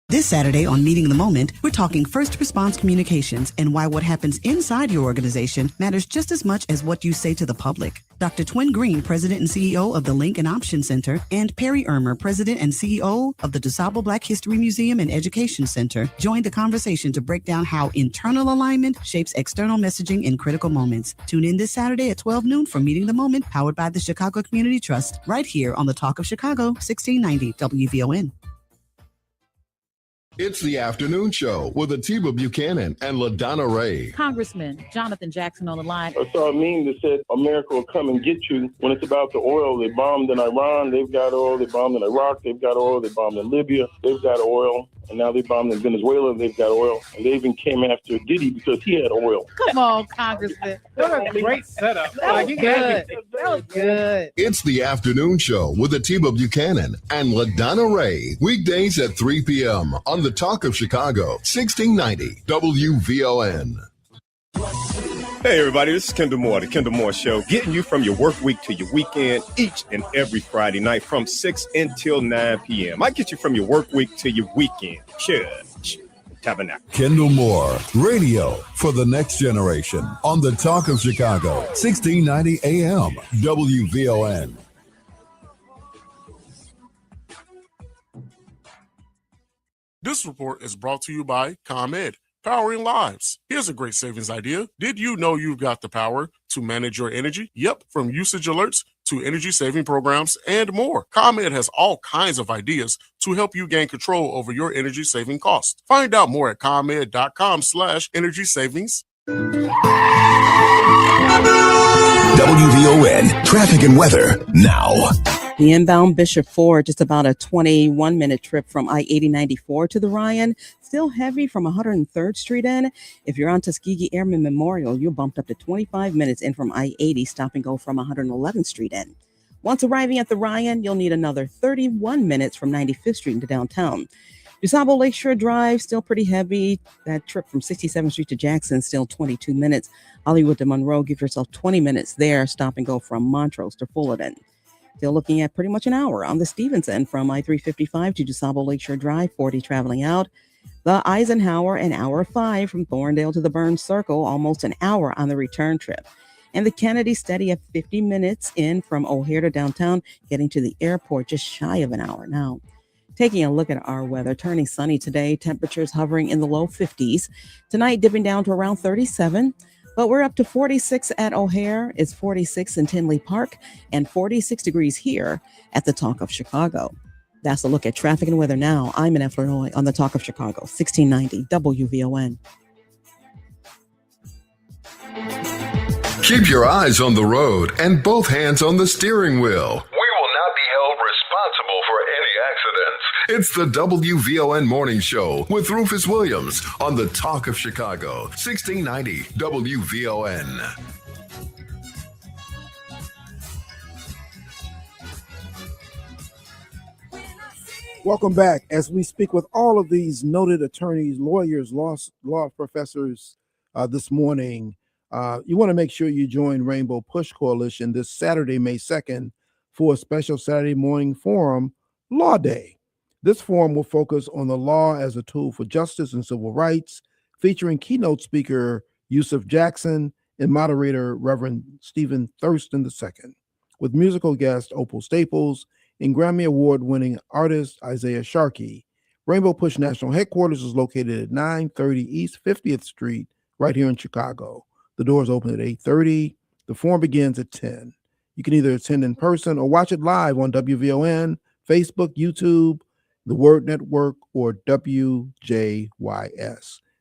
This Saturday on Meeting the Moment, we're talking first response communications and why what happens inside your organization matters just as much as what you say to the public. Dr. Twin Green, President and CEO of the Lincoln Option Center, and Perry Ermer, President and CEO of the DuSable Black History Museum and Education Center, joined the conversation to break down how internal alignment shapes external messaging in critical moments. Tune in this Saturday at 12 noon for Meeting the Moment, powered by the Chicago Community Trust, right here on the Talk of Chicago, 1690 WVON. It's the afternoon show with Atiba Buchanan and LaDonna Ray. Congressman Jonathan Jackson on the line. I saw a meme that said America will come and get you. When it's about the oil, they bombed in Iran, they've got oil. They bombed in Iraq, they've got oil. They bombed in Libya, they've got oil. And now they bombed in Venezuela, they've got oil. And they even came after Diddy because he had oil. Come on, Congressman. What a great setup. That was good. That was good. It's the afternoon show with Atiba Buchanan and LaDonna Ray. Weekdays at 3 p.m. on the Talk of Chicago, 1690 WVON. Hey everybody, this is Kendall Moore, the Kendall Moore Show, getting you from your work week to your weekend each and every Friday night from 6 until 9 p.m. I get you from your work week to your weekend. Church, Tabernacle. Kendall Moore, radio for the next generation on the Talk of Chicago, 1690 AM WVON. This report is brought to you by ComEd, powering lives. Here's a great savings idea. Did you know you've got the power to manage your energy? Yep, from usage alerts to energy saving programs and more. ComEd has all kinds of ideas to help you gain control over your energy saving costs. Find out more at ComEd.com/energy savings. WVON traffic and weather now. The inbound Bishop Ford, just about a 21-minute trip from I-8094 to the Ryan. Still heavy from 103rd Street in. If you're on Tuskegee Airmen Memorial, you're bumped up to 25 minutes in from I-80, stop and go from 111th Street in. Once arriving at the Ryan, you'll need another 31 minutes from 95th Street into downtown. DuSable Lakeshore Drive, still pretty heavy. That trip from 67th Street to Jackson, still 22 minutes. Hollywood to Monroe, give yourself 20 minutes there, stop and go from Montrose to Fullerton. Still looking at pretty much an hour on the Stevens end from I-355 to DuSable Lakeshore Drive, 40 traveling out. The Eisenhower, an hour 5 from Thorndale to the Burns Circle, almost an hour on the return trip. And the Kennedy steady at 50 minutes in from O'Hare to downtown, getting to the airport just shy of an hour now. Taking a look at our weather, turning sunny today, temperatures hovering in the low 50s. Tonight dipping down to around 37. But we're up to 46 at O'Hare, it's 46 in Tinley Park, and 46 degrees here at the Talk of Chicago. That's a look at traffic and weather now. I'm in Illinois on the Talk of Chicago, 1690 WVON. Keep your eyes on the road and both hands on the steering wheel. We will not be held responsible for any accidents. It's the WVON Morning Show with Rufus Williams on the Talk of Chicago, 1690 WVON. Welcome back as we speak with all of these noted attorneys, lawyers, law professors this morning. You want to make sure you join Rainbow Push Coalition this Saturday, May 2nd, for a special Saturday morning forum, Law Day. This forum will focus on the law as a tool for justice and civil rights, featuring keynote speaker Yusuf Jackson and moderator Reverend Stephen Thurston II, with musical guest Opal Staples and Grammy Award-winning artist Isaiah Sharkey. Rainbow Push National Headquarters is located at 930 East 50th Street, right here in Chicago. The doors open at 8:30. The forum begins at 10. You can either attend in person or watch it live on WVON, Facebook, YouTube, the Word Network, or WJYS.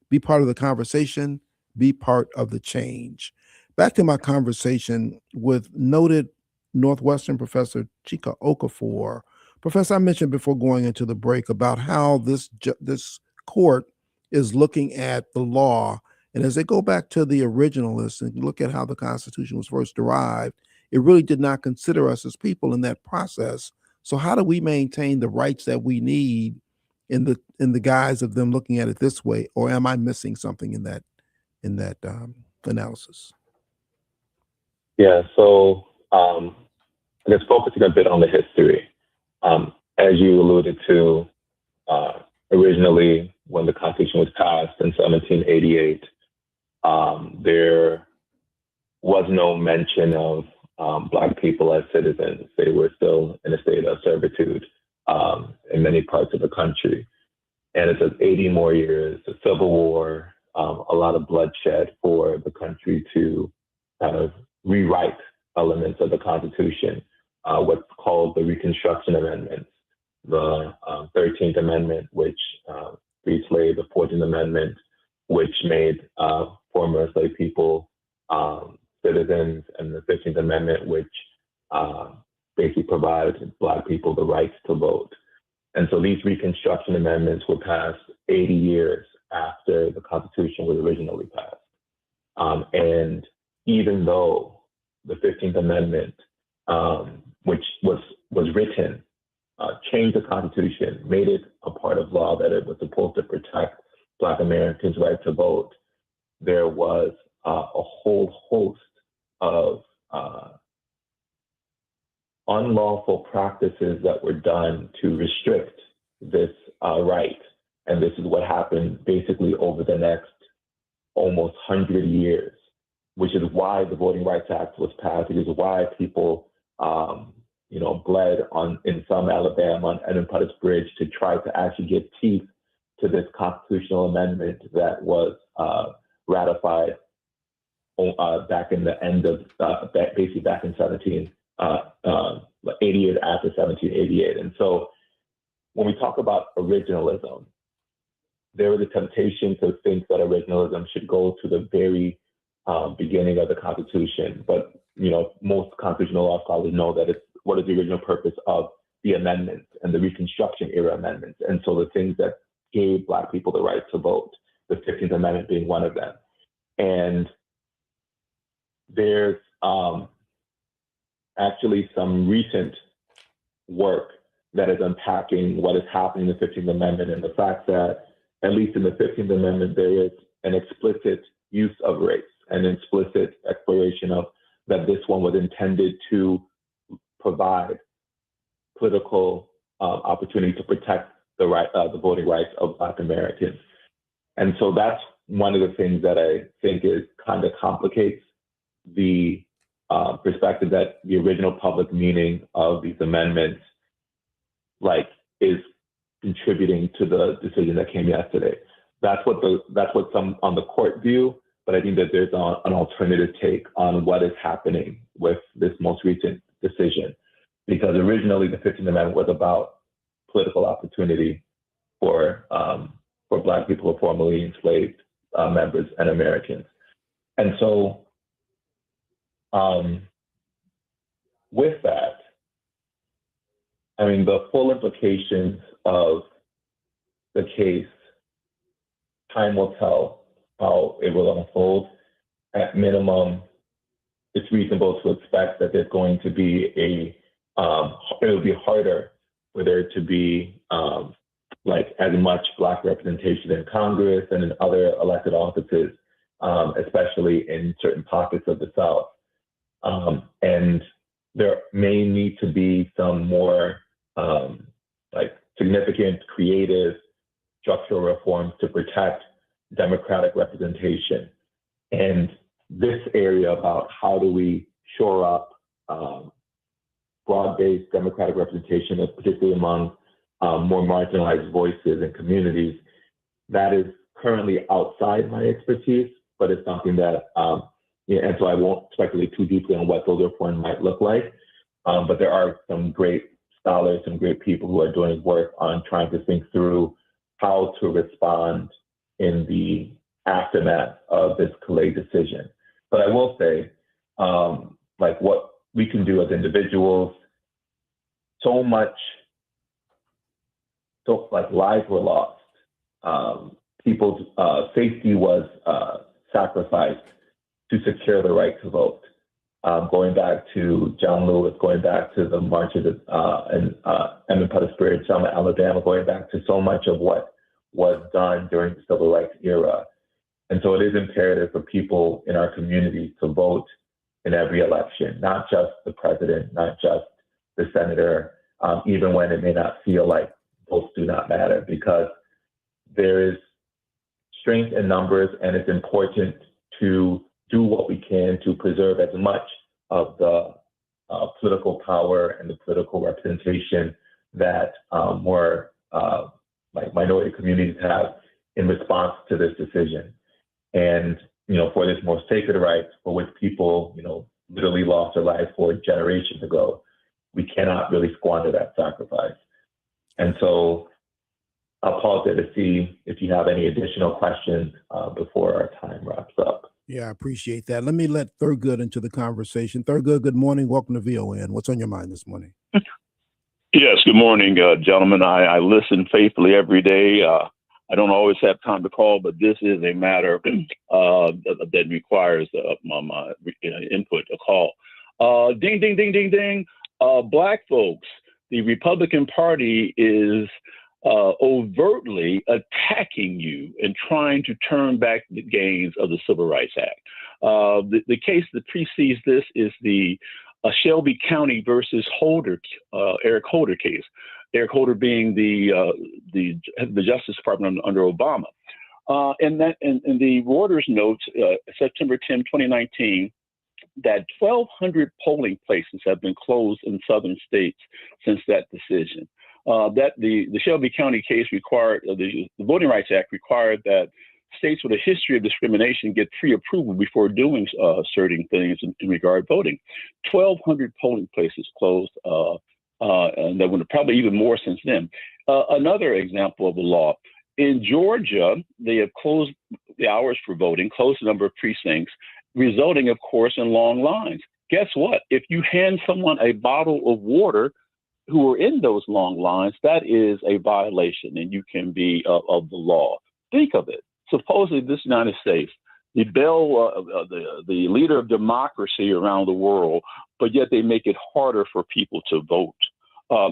Be part of the conversation. Be part of the change. Back to my conversation with noted Northwestern Professor Chaka Okafor. Professor, I mentioned before going into the break about how this court is looking at the law. And as they go back to the originalists and look at how the Constitution was first derived, it really did not consider us as people in that process. So how do we maintain the rights that we need in the guise of them looking at it this way? Or am I missing something in that analysis? Yeah, so I guess focusing a bit on the history. As you alluded to, originally when the Constitution was passed in 1788, there was no mention of Black people as citizens. They were still in a state of servitude in many parts of the country. And it took 80 more years, a civil war, a lot of bloodshed for the country to kind of rewrite elements of the Constitution, what's called the Reconstruction Amendments, the 13th Amendment, which freed slaves, the 14th Amendment, which made former slave people citizens, and the 15th Amendment, which basically provided Black people the right to vote. And so these Reconstruction Amendments were passed 80 years after the Constitution was originally passed. And even though the 15th Amendment, which was written, changed the Constitution, made it a part of law that it was supposed to protect Black Americans' right to vote, there was a whole host of unlawful practices that were done to restrict this right. And this is what happened basically over the next almost 100 years, which is why the Voting Rights Act was passed. It is why people, bled in some Alabama on Eden-Puttis Bridge to try to actually give teeth to this constitutional amendment that was ratified back in the end of, basically back in 88 after 1788. And so when we talk about originalism, there was a temptation to think that originalism should go to the very beginning of the Constitution. But, most constitutional law scholars know that it's what is the original purpose of the amendments and the Reconstruction era amendments. And so the things that gave Black people the right to vote, the 15th Amendment being one of them. And there's actually some recent work that is unpacking what is happening in the 15th Amendment and the fact that, at least in the 15th Amendment, there is an explicit use of race, an explicit exploration of that this one was intended to provide political opportunity to protect the right, the voting rights of Black Americans. And so that's one of the things that I think is kind of complicates the perspective that the original public meaning of these amendments, is contributing to the decision that came yesterday. That's what some on the court view, but I think that there's an alternative take on what is happening with this most recent decision, because originally the 15th Amendment was about political opportunity for Black people who were formerly enslaved members and Americans. And so with that, I mean, the full implications of the case, time will tell how it will unfold. At minimum, it's reasonable to expect that there's going to be it will be harder for there to be as much Black representation in Congress and in other elected offices, especially in certain pockets of the South. And there may need to be some more significant creative structural reforms to protect democratic representation. And this area about how do we shore up broad-based democratic representation, particularly among more marginalized voices and communities, that is currently outside my expertise, but it's something that, and so I won't speculate too deeply on what those reforms might look like. But there are some great scholars, some great people who are doing work on trying to think through how to respond in the aftermath of this Calais decision. But I will say, like what we can do as individuals, so like lives were lost. People's safety was sacrificed to secure the right to vote. Going back to John Lewis, going back to the marches and Emmett Pettisbury, Selma, Alabama, going back to so much of what was done during the civil rights era. And so it is imperative for people in our communities to vote in every election, not just the president, not just the senator, even when it may not feel like votes do not matter, because there is strength in numbers, and it's important to do what we can to preserve as much of the political power and the political representation that more like minority communities have in response to this decision. And, for this more sacred right for which people, literally lost their lives for generations ago, we cannot really squander that sacrifice. And so I'll pause there to see if you have any additional questions before our time wraps up. Yeah, I appreciate that. Let me let Thurgood into the conversation. Thurgood, good morning. Welcome to VON. What's on your mind this morning? Yes, good morning, gentlemen. I listen faithfully every day. I don't always have time to call, but this is a matter that requires my input, a call. Ding, ding, ding, ding, ding. Black folks, the Republican Party is overtly attacking you and trying to turn back the gains of the Civil Rights Act. The case that precedes this is the Shelby County versus Holder, Eric Holder case. Eric Holder being the Justice Department under Obama. And the Reuters notes September 10, 2019, that 1,200 polling places have been closed in southern states since that decision. That the Shelby County case required, the Voting Rights Act required that states with a history of discrimination get pre-approval before doing certain things in regard to voting. 1,200 polling places closed, and there were probably even more since then. Another example of the law, in Georgia, they have closed the hours for voting, closed the number of precincts, resulting, of course, in long lines. Guess what? If you hand someone a bottle of water who are in those long lines, that is a violation, and you can be of the law. Think of it. Supposedly, this United States, the leader of democracy around the world, but yet they make it harder for people to vote,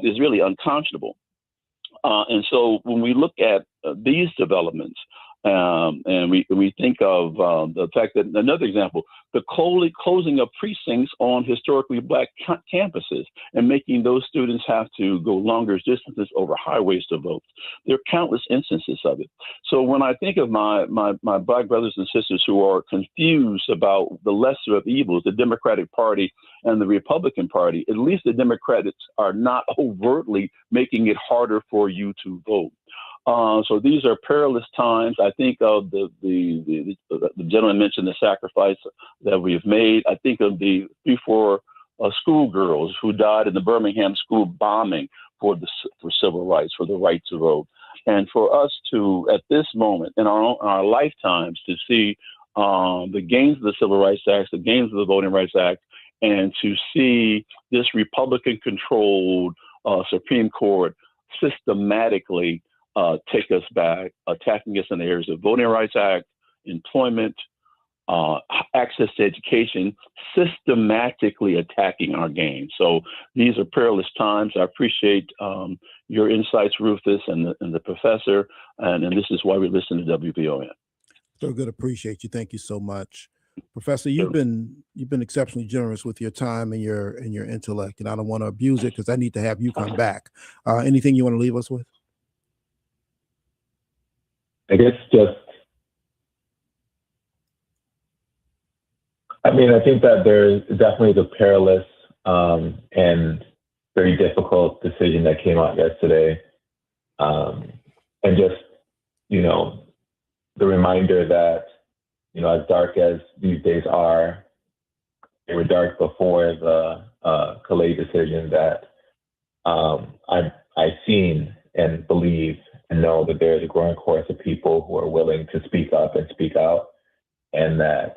is really unconscionable. And so when we look at these developments, and we think of the fact that, another example, the closing of precincts on historically Black campuses and making those students have to go longer distances over highways to vote. There are countless instances of it. So when I think of my Black brothers and sisters who are confused about the lesser of evils, the Democratic Party and the Republican Party, at least the Democrats are not overtly making it harder for you to vote. So these are perilous times. I think of the gentleman mentioned the sacrifice that we've made. I think of the 3-4 schoolgirls who died in the Birmingham school bombing for civil rights, for the right to vote. And for us to, at this moment in our lifetimes, to see the gains of the Civil Rights Act, the gains of the Voting Rights Act, and to see this Republican-controlled Supreme Court systematically take us back, attacking us in the areas of Voting Rights Act, employment, access to education, systematically attacking our gains. So these are perilous times. I appreciate your insights, Rufus, and the professor, and this is why we listen to WVON. So good, appreciate you. Thank you so much, Professor. You've been exceptionally generous with your time and your intellect, and I don't want to abuse it because I need to have you come back. Anything you want to leave us with? I guess I think that there's definitely the perilous and very difficult decision that came out yesterday. And just, the reminder that, as dark as these days are, they were dark before the Calais decision, that I've seen and believe and know that there's a growing chorus of people who are willing to speak up and speak out, and that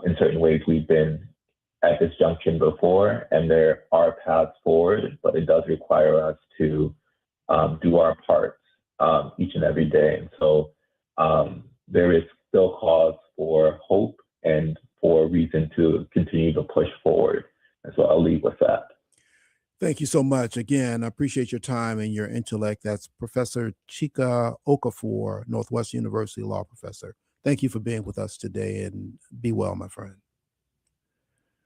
in certain ways we've been at this junction before, and there are paths forward, but it does require us to do our parts each and every day. And so there is still cause for hope and for reason to continue to push forward. And so I'll leave with that. Thank you so much. Again, I appreciate your time and your intellect. That's Professor Chaka Okafor, Northwestern University law professor. Thank you for being with us today, and be well, my friend.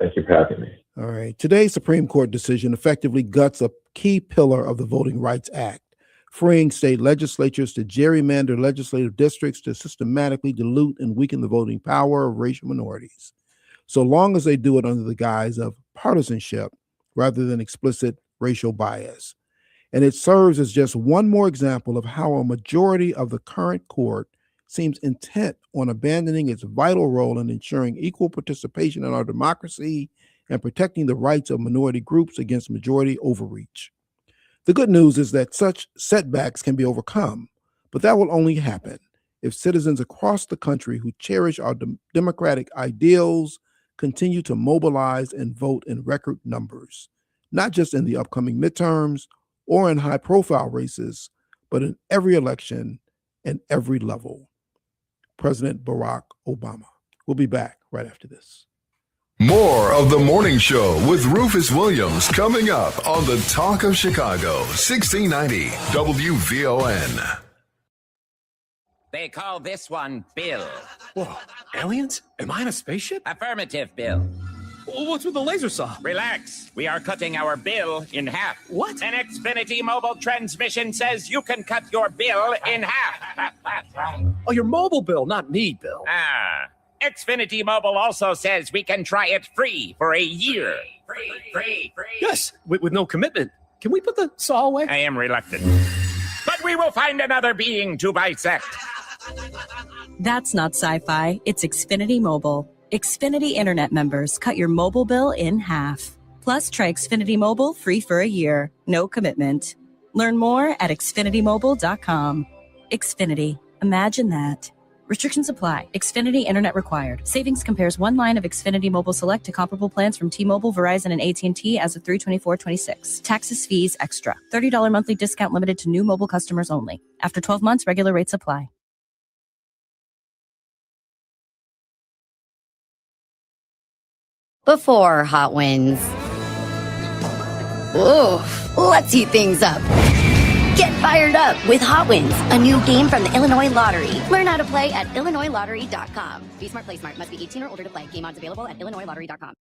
Thank you for having me. All right. Today's Supreme Court decision effectively guts a key pillar of the Voting Rights Act, freeing state legislatures to gerrymander legislative districts to systematically dilute and weaken the voting power of racial minorities, so long as they do it under the guise of partisanship rather than explicit racial bias. And it serves as just one more example of how a majority of the current court seems intent on abandoning its vital role in ensuring equal participation in our democracy and protecting the rights of minority groups against majority overreach. The good news is that such setbacks can be overcome, but that will only happen if citizens across the country who cherish our democratic ideals continue to mobilize and vote in record numbers, not just in the upcoming midterms or in high-profile races, but in every election and every level. President Barack Obama. We'll be back right after this. More of the morning show with Rufus Williams coming up on the Talk of Chicago, 1690 WVON. They call this one Bill. Whoa, aliens? Am I in a spaceship? Affirmative, Bill. What's with the laser saw? Relax. We are cutting our bill in half. What? An Xfinity mobile transmission says you can cut your bill in half. Oh, your mobile bill, not me, Bill. Xfinity Mobile also says we can try it free for a year. Free. Yes, with no commitment. Can we put the saw away? I am reluctant. But we will find another being to bisect. That's not sci-fi. It's Xfinity Mobile. Xfinity Internet members cut your mobile bill in half. Plus, try Xfinity Mobile free for a year. No commitment. Learn more at xfinitymobile.com. Xfinity. Imagine that. Restrictions apply. Xfinity Internet required. Savings compares one line of Xfinity Mobile Select to comparable plans from T-Mobile, Verizon, and AT&T as of 3/24/26. Taxes, fees, extra. $30 monthly discount limited to new mobile customers only. After 12 months, regular rates apply. Before Hot Wins. Ooh, let's heat things up. Get fired up with Hot Wins, a new game from the Illinois Lottery. Learn how to play at IllinoisLottery.com. Be smart, play smart. Must be 18 or older to play. Game odds available at IllinoisLottery.com.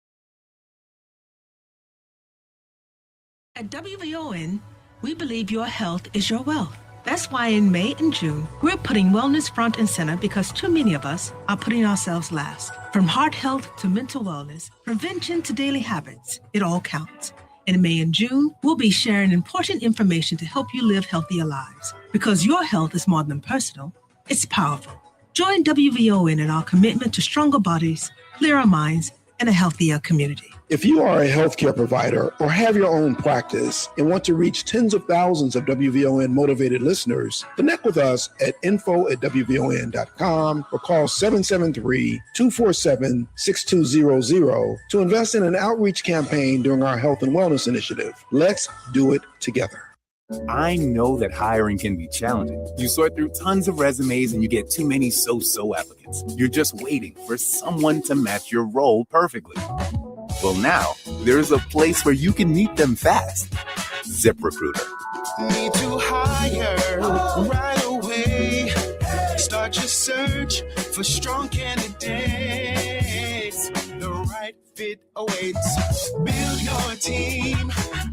At WVON, we believe your health is your wealth. That's why in May and June, we're putting wellness front and center because too many of us are putting ourselves last. From heart health to mental wellness, prevention to daily habits, it all counts. In May and June, we'll be sharing important information to help you live healthier lives. Because your health is more than personal, it's powerful. Join WVON in our commitment to stronger bodies, clearer minds, and a healthier community. If you are a healthcare provider or have your own practice and want to reach tens of thousands of WVON motivated listeners, connect with us at info@WVON.com or call 773-247-6200 to invest in an outreach campaign during our health and wellness initiative. Let's do it together. I know that hiring can be challenging. You sort through tons of resumes and you get too many so-so applicants. You're just waiting for someone to match your role perfectly. Well, now there's a place where you can meet them fast. ZipRecruiter. Need to hire right away. Start your search for strong candidates. The right fit awaits. Build your team.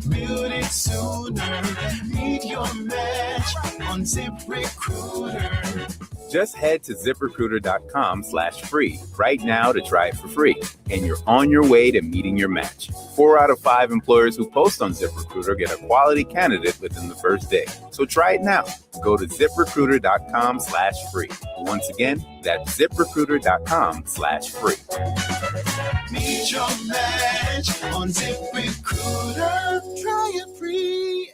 Build it sooner. Meet your match on ZipRecruiter. Just head to ZipRecruiter.com/free right now to try it for free, and you're on your way to meeting your match. 4 out of 5 employers who post on ZipRecruiter get a quality candidate within the first day. So try it now. Go to ZipRecruiter.com/free. Once again, that's ZipRecruiter.com/free. Meet your match on ZipRecruiter. Try it free.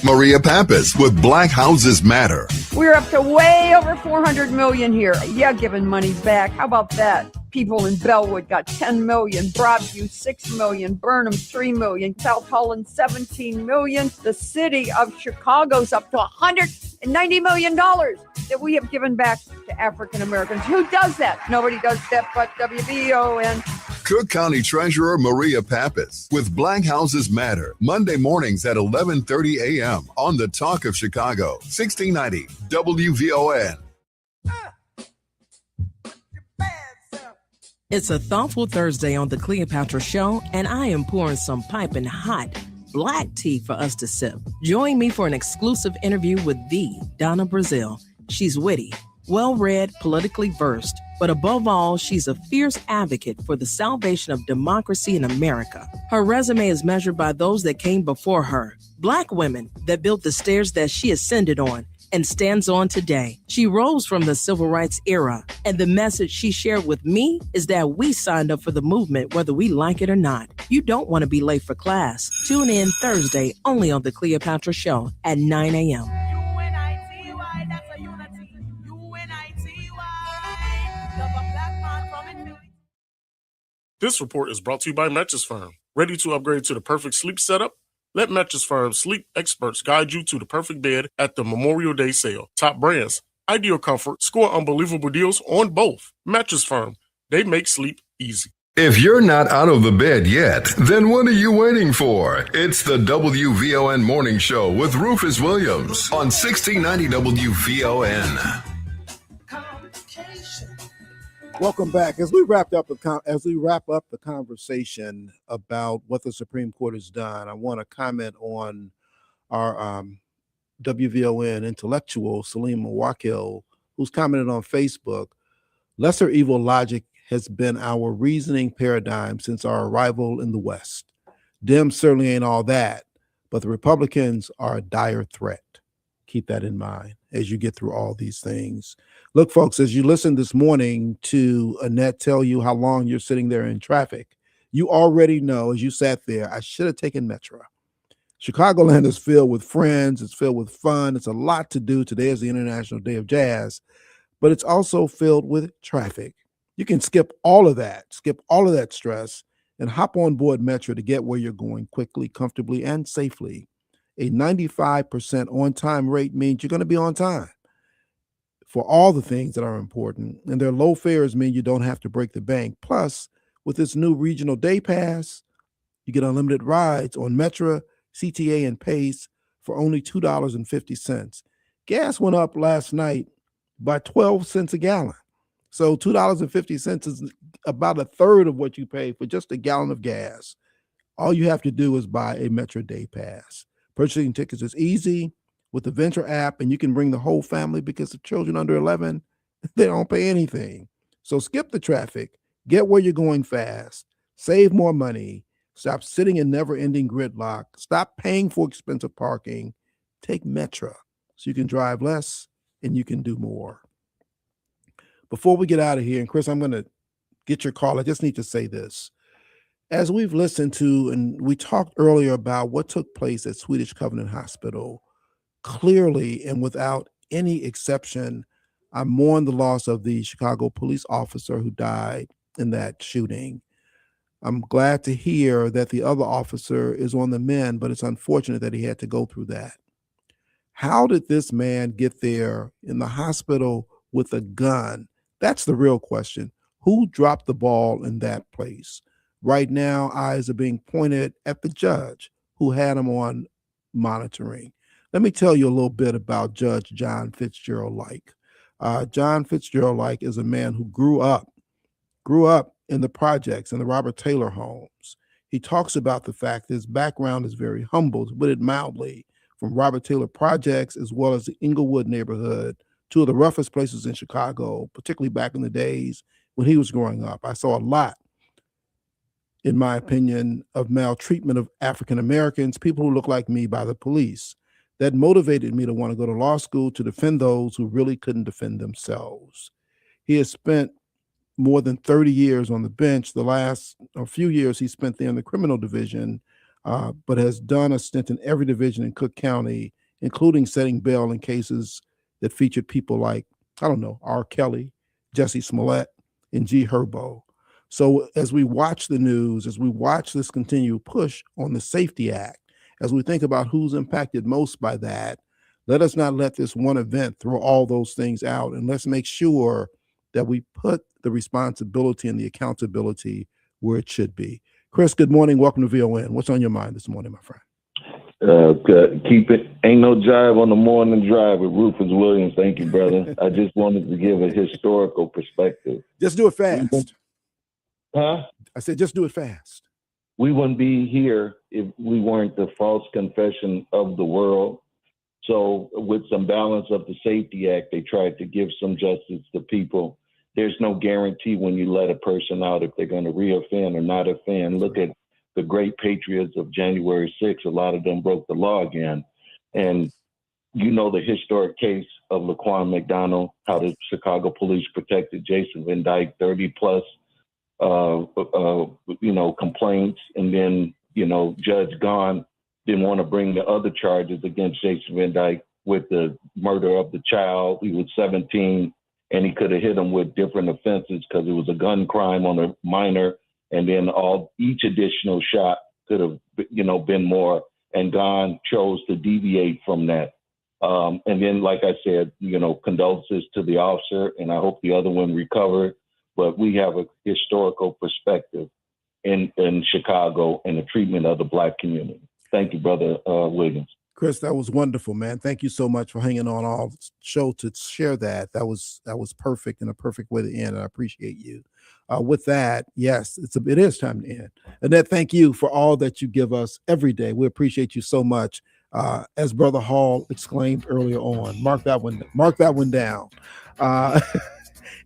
Maria Pappas with Black Houses Matter. We're up to way over 400 million here. Yeah, giving money back. How about that? People in Bellwood got 10 million, Broadview 6 million, Burnham 3 million, South Holland 17 million. The city of Chicago's up to $190 million that we have given back to African Americans. Who does that? Nobody does that but WVON. Cook County Treasurer Maria Pappas with Black Houses Matter, Monday mornings at 11:30 a.m. on the Talk of Chicago, 1690 WVON. It's a thoughtful Thursday on the Cleopatra Show, and I am pouring some piping hot black tea for us to sip. Join me for an exclusive interview with the Donna Brazile. She's witty, well-read, politically versed, but above all, she's a fierce advocate for the salvation of democracy in America. Her resume is measured by those that came before her, Black women that built the stairs that she ascended on and stands on today. She rose from the civil rights era, and the message she shared with me is that we signed up for the movement whether we like it or not. You don't want to be late for class. Tune in Thursday only on the Cleopatra Show at 9 a.m. This report is brought to you by Mattress Firm. Ready to upgrade to the perfect sleep setup? Let Mattress Firm's sleep experts guide you to the perfect bed at the Memorial Day sale. Top brands, ideal comfort, score unbelievable deals on both. Mattress Firm, they make sleep easy. If you're not out of the bed yet, then what are you waiting for? It's the WVON Morning Show with Rufus Williams on 1690 WVON. Welcome back. As we wrap up the conversation about what the Supreme Court has done, I want to comment on our WVON intellectual Salim Mawakil, who's commented on Facebook. Lesser evil logic has been our reasoning paradigm since our arrival in the West. Dems certainly ain't all that, but the Republicans are a dire threat. Keep that in mind as you get through all these things. Look, folks, as you listened this morning to Annette tell you how long you're sitting there in traffic, you already know as you sat there, I should have taken Metro. Chicagoland is filled with friends. It's filled with fun. It's a lot to do. Today is the International Day of Jazz, but it's also filled with traffic. You can skip all of that stress, and hop on board Metro to get where you're going quickly, comfortably, and safely. A 95% on-time rate means you're going to be on time for all the things that are important, and their low fares mean you don't have to break the bank. Plus, with this new regional day pass, you get unlimited rides on Metra, CTA, and Pace for only $2.50. Gas went up last night by 12 cents a gallon. So $2.50 is about a third of what you pay for just a gallon of gas. All you have to do is buy a Metra Day Pass. Purchasing tickets is easy with the Venture app, and you can bring the whole family because the children under 11, they don't pay anything. So skip the traffic, get where you're going fast, save more money, stop sitting in never-ending gridlock, stop paying for expensive parking, take Metra so you can drive less and you can do more. Before we get out of here, and Chris, I'm going to get your call. I just need to say this. As we've listened to, and we talked earlier about what took place at Swedish Covenant Hospital, clearly and without any exception, I mourn the loss of the Chicago police officer who died in that shooting. I'm glad to hear that the other officer is on the mend, but it's unfortunate that he had to go through that. How did this man get there in the hospital with a gun? That's the real question. Who dropped the ball in that place? Right now, eyes are being pointed at the judge who had him on monitoring. Let me tell you a little bit about Judge John Fitzgerald-like. John Fitzgerald-like is a man who grew up in the projects, in the Robert Taylor homes. He talks about the fact that his background is very humble, to put it mildly, from Robert Taylor projects as well as the Inglewood neighborhood two of the roughest places in Chicago, particularly back in the days when he was growing up. I saw a lot, in my opinion, of maltreatment of African Americans, people who look like me, by the police. That motivated me to want to go to law school to defend those who really couldn't defend themselves. He has spent more than 30 years on the bench. The last few years he spent there in the criminal division, but has done a stint in every division in Cook County, including setting bail in cases that featured people like, I don't know, R. Kelly, Jesse Smollett, and G. Herbo. So as we watch the news, as we watch this continued push on the Safety Act, as we think about who's impacted most by that, let us not let this one event throw all those things out, and let's make sure that we put the responsibility and the accountability where it should be. Chris, good morning. Welcome to VON. What's on your mind this morning, my friend? Keep it. Ain't no jive on the morning drive with Rufus Williams. Thank you, brother. I just wanted to give a historical perspective. Just do it fast. Huh? I said, just do it fast. We wouldn't be here if we weren't the false confession of the world. So with some balance of the Safety Act, they tried to give some justice to people. There's no guarantee when you let a person out if they're going to reoffend or not offend. Look at the great patriots of January 6th. A lot of them broke the law again. And you know the historic case of Laquan McDonald, how the Chicago police protected Jason Van Dyke, 30 plus complaints, and then Judge Gahn didn't want to bring the other charges against Jason Van Dyke with the murder of the child. He was 17, and he could have hit him with different offenses because it was a gun crime on a minor, and then each additional shot could have been more. And Gahn chose to deviate from that. And then, like I said, condolences to the officer, and I hope the other one recovered. But we have a historical perspective in Chicago and the treatment of the Black community. Thank you, Brother Williams. Chris, that was wonderful, man. Thank you so much for hanging on all show to share that. That was perfect and a perfect way to end. I appreciate you. With that, yes, it is time to end. Annette, thank you for all that you give us every day. We appreciate you so much. As Brother Hall exclaimed earlier on, mark that one down.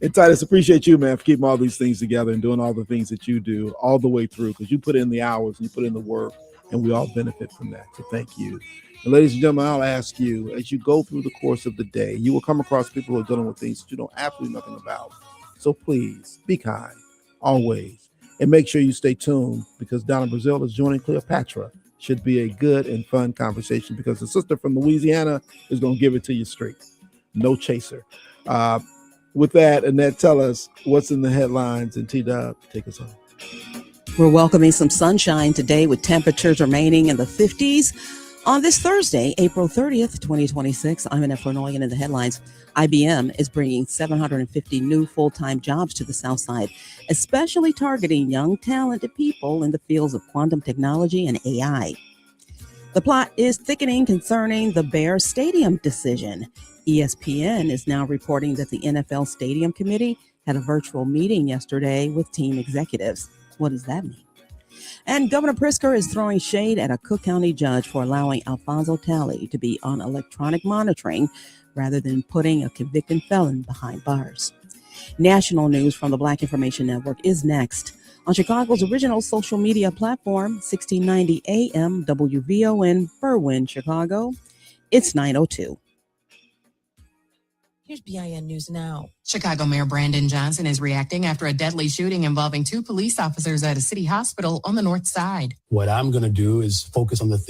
And Titus, appreciate you, man, for keeping all these things together and doing all the things that you do all the way through, because you put in the hours and you put in the work, and we all benefit from that. So thank you. And ladies and gentlemen, I'll ask you, as you go through the course of the day, you will come across people who are dealing with things that you know absolutely nothing about. So please be kind, always. And make sure you stay tuned, because Donna Brazile is joining Cleopatra. Should be a good and fun conversation, because the sister from Louisiana is going to give it to you straight. No chaser. With that, Annette, tell us what's in the headlines, and T-Dub, take us home. We're welcoming some sunshine today with temperatures remaining in the 50s. On this Thursday, April 30th, 2026, I'm Annette Flournoy, in the headlines. IBM is bringing 750 new full-time jobs to the South Side, especially targeting young, talented people in the fields of quantum technology and AI. The plot is thickening concerning the Bears stadium decision. ESPN is now reporting that the NFL Stadium Committee had a virtual meeting yesterday with team executives. What does that mean? And Governor Pritzker is throwing shade at a Cook County judge for allowing Alfonso Talley to be on electronic monitoring rather than putting a convicted felon behind bars. National news from the Black Information Network is next on Chicago's original social media platform, 1690 AM WVON, Berwyn, Chicago. It's 9:02. Here's BIN News Now. Chicago Mayor Brandon Johnson is reacting after a deadly shooting involving 2 police officers at a city hospital on the north side. What I'm going to do is focus on the things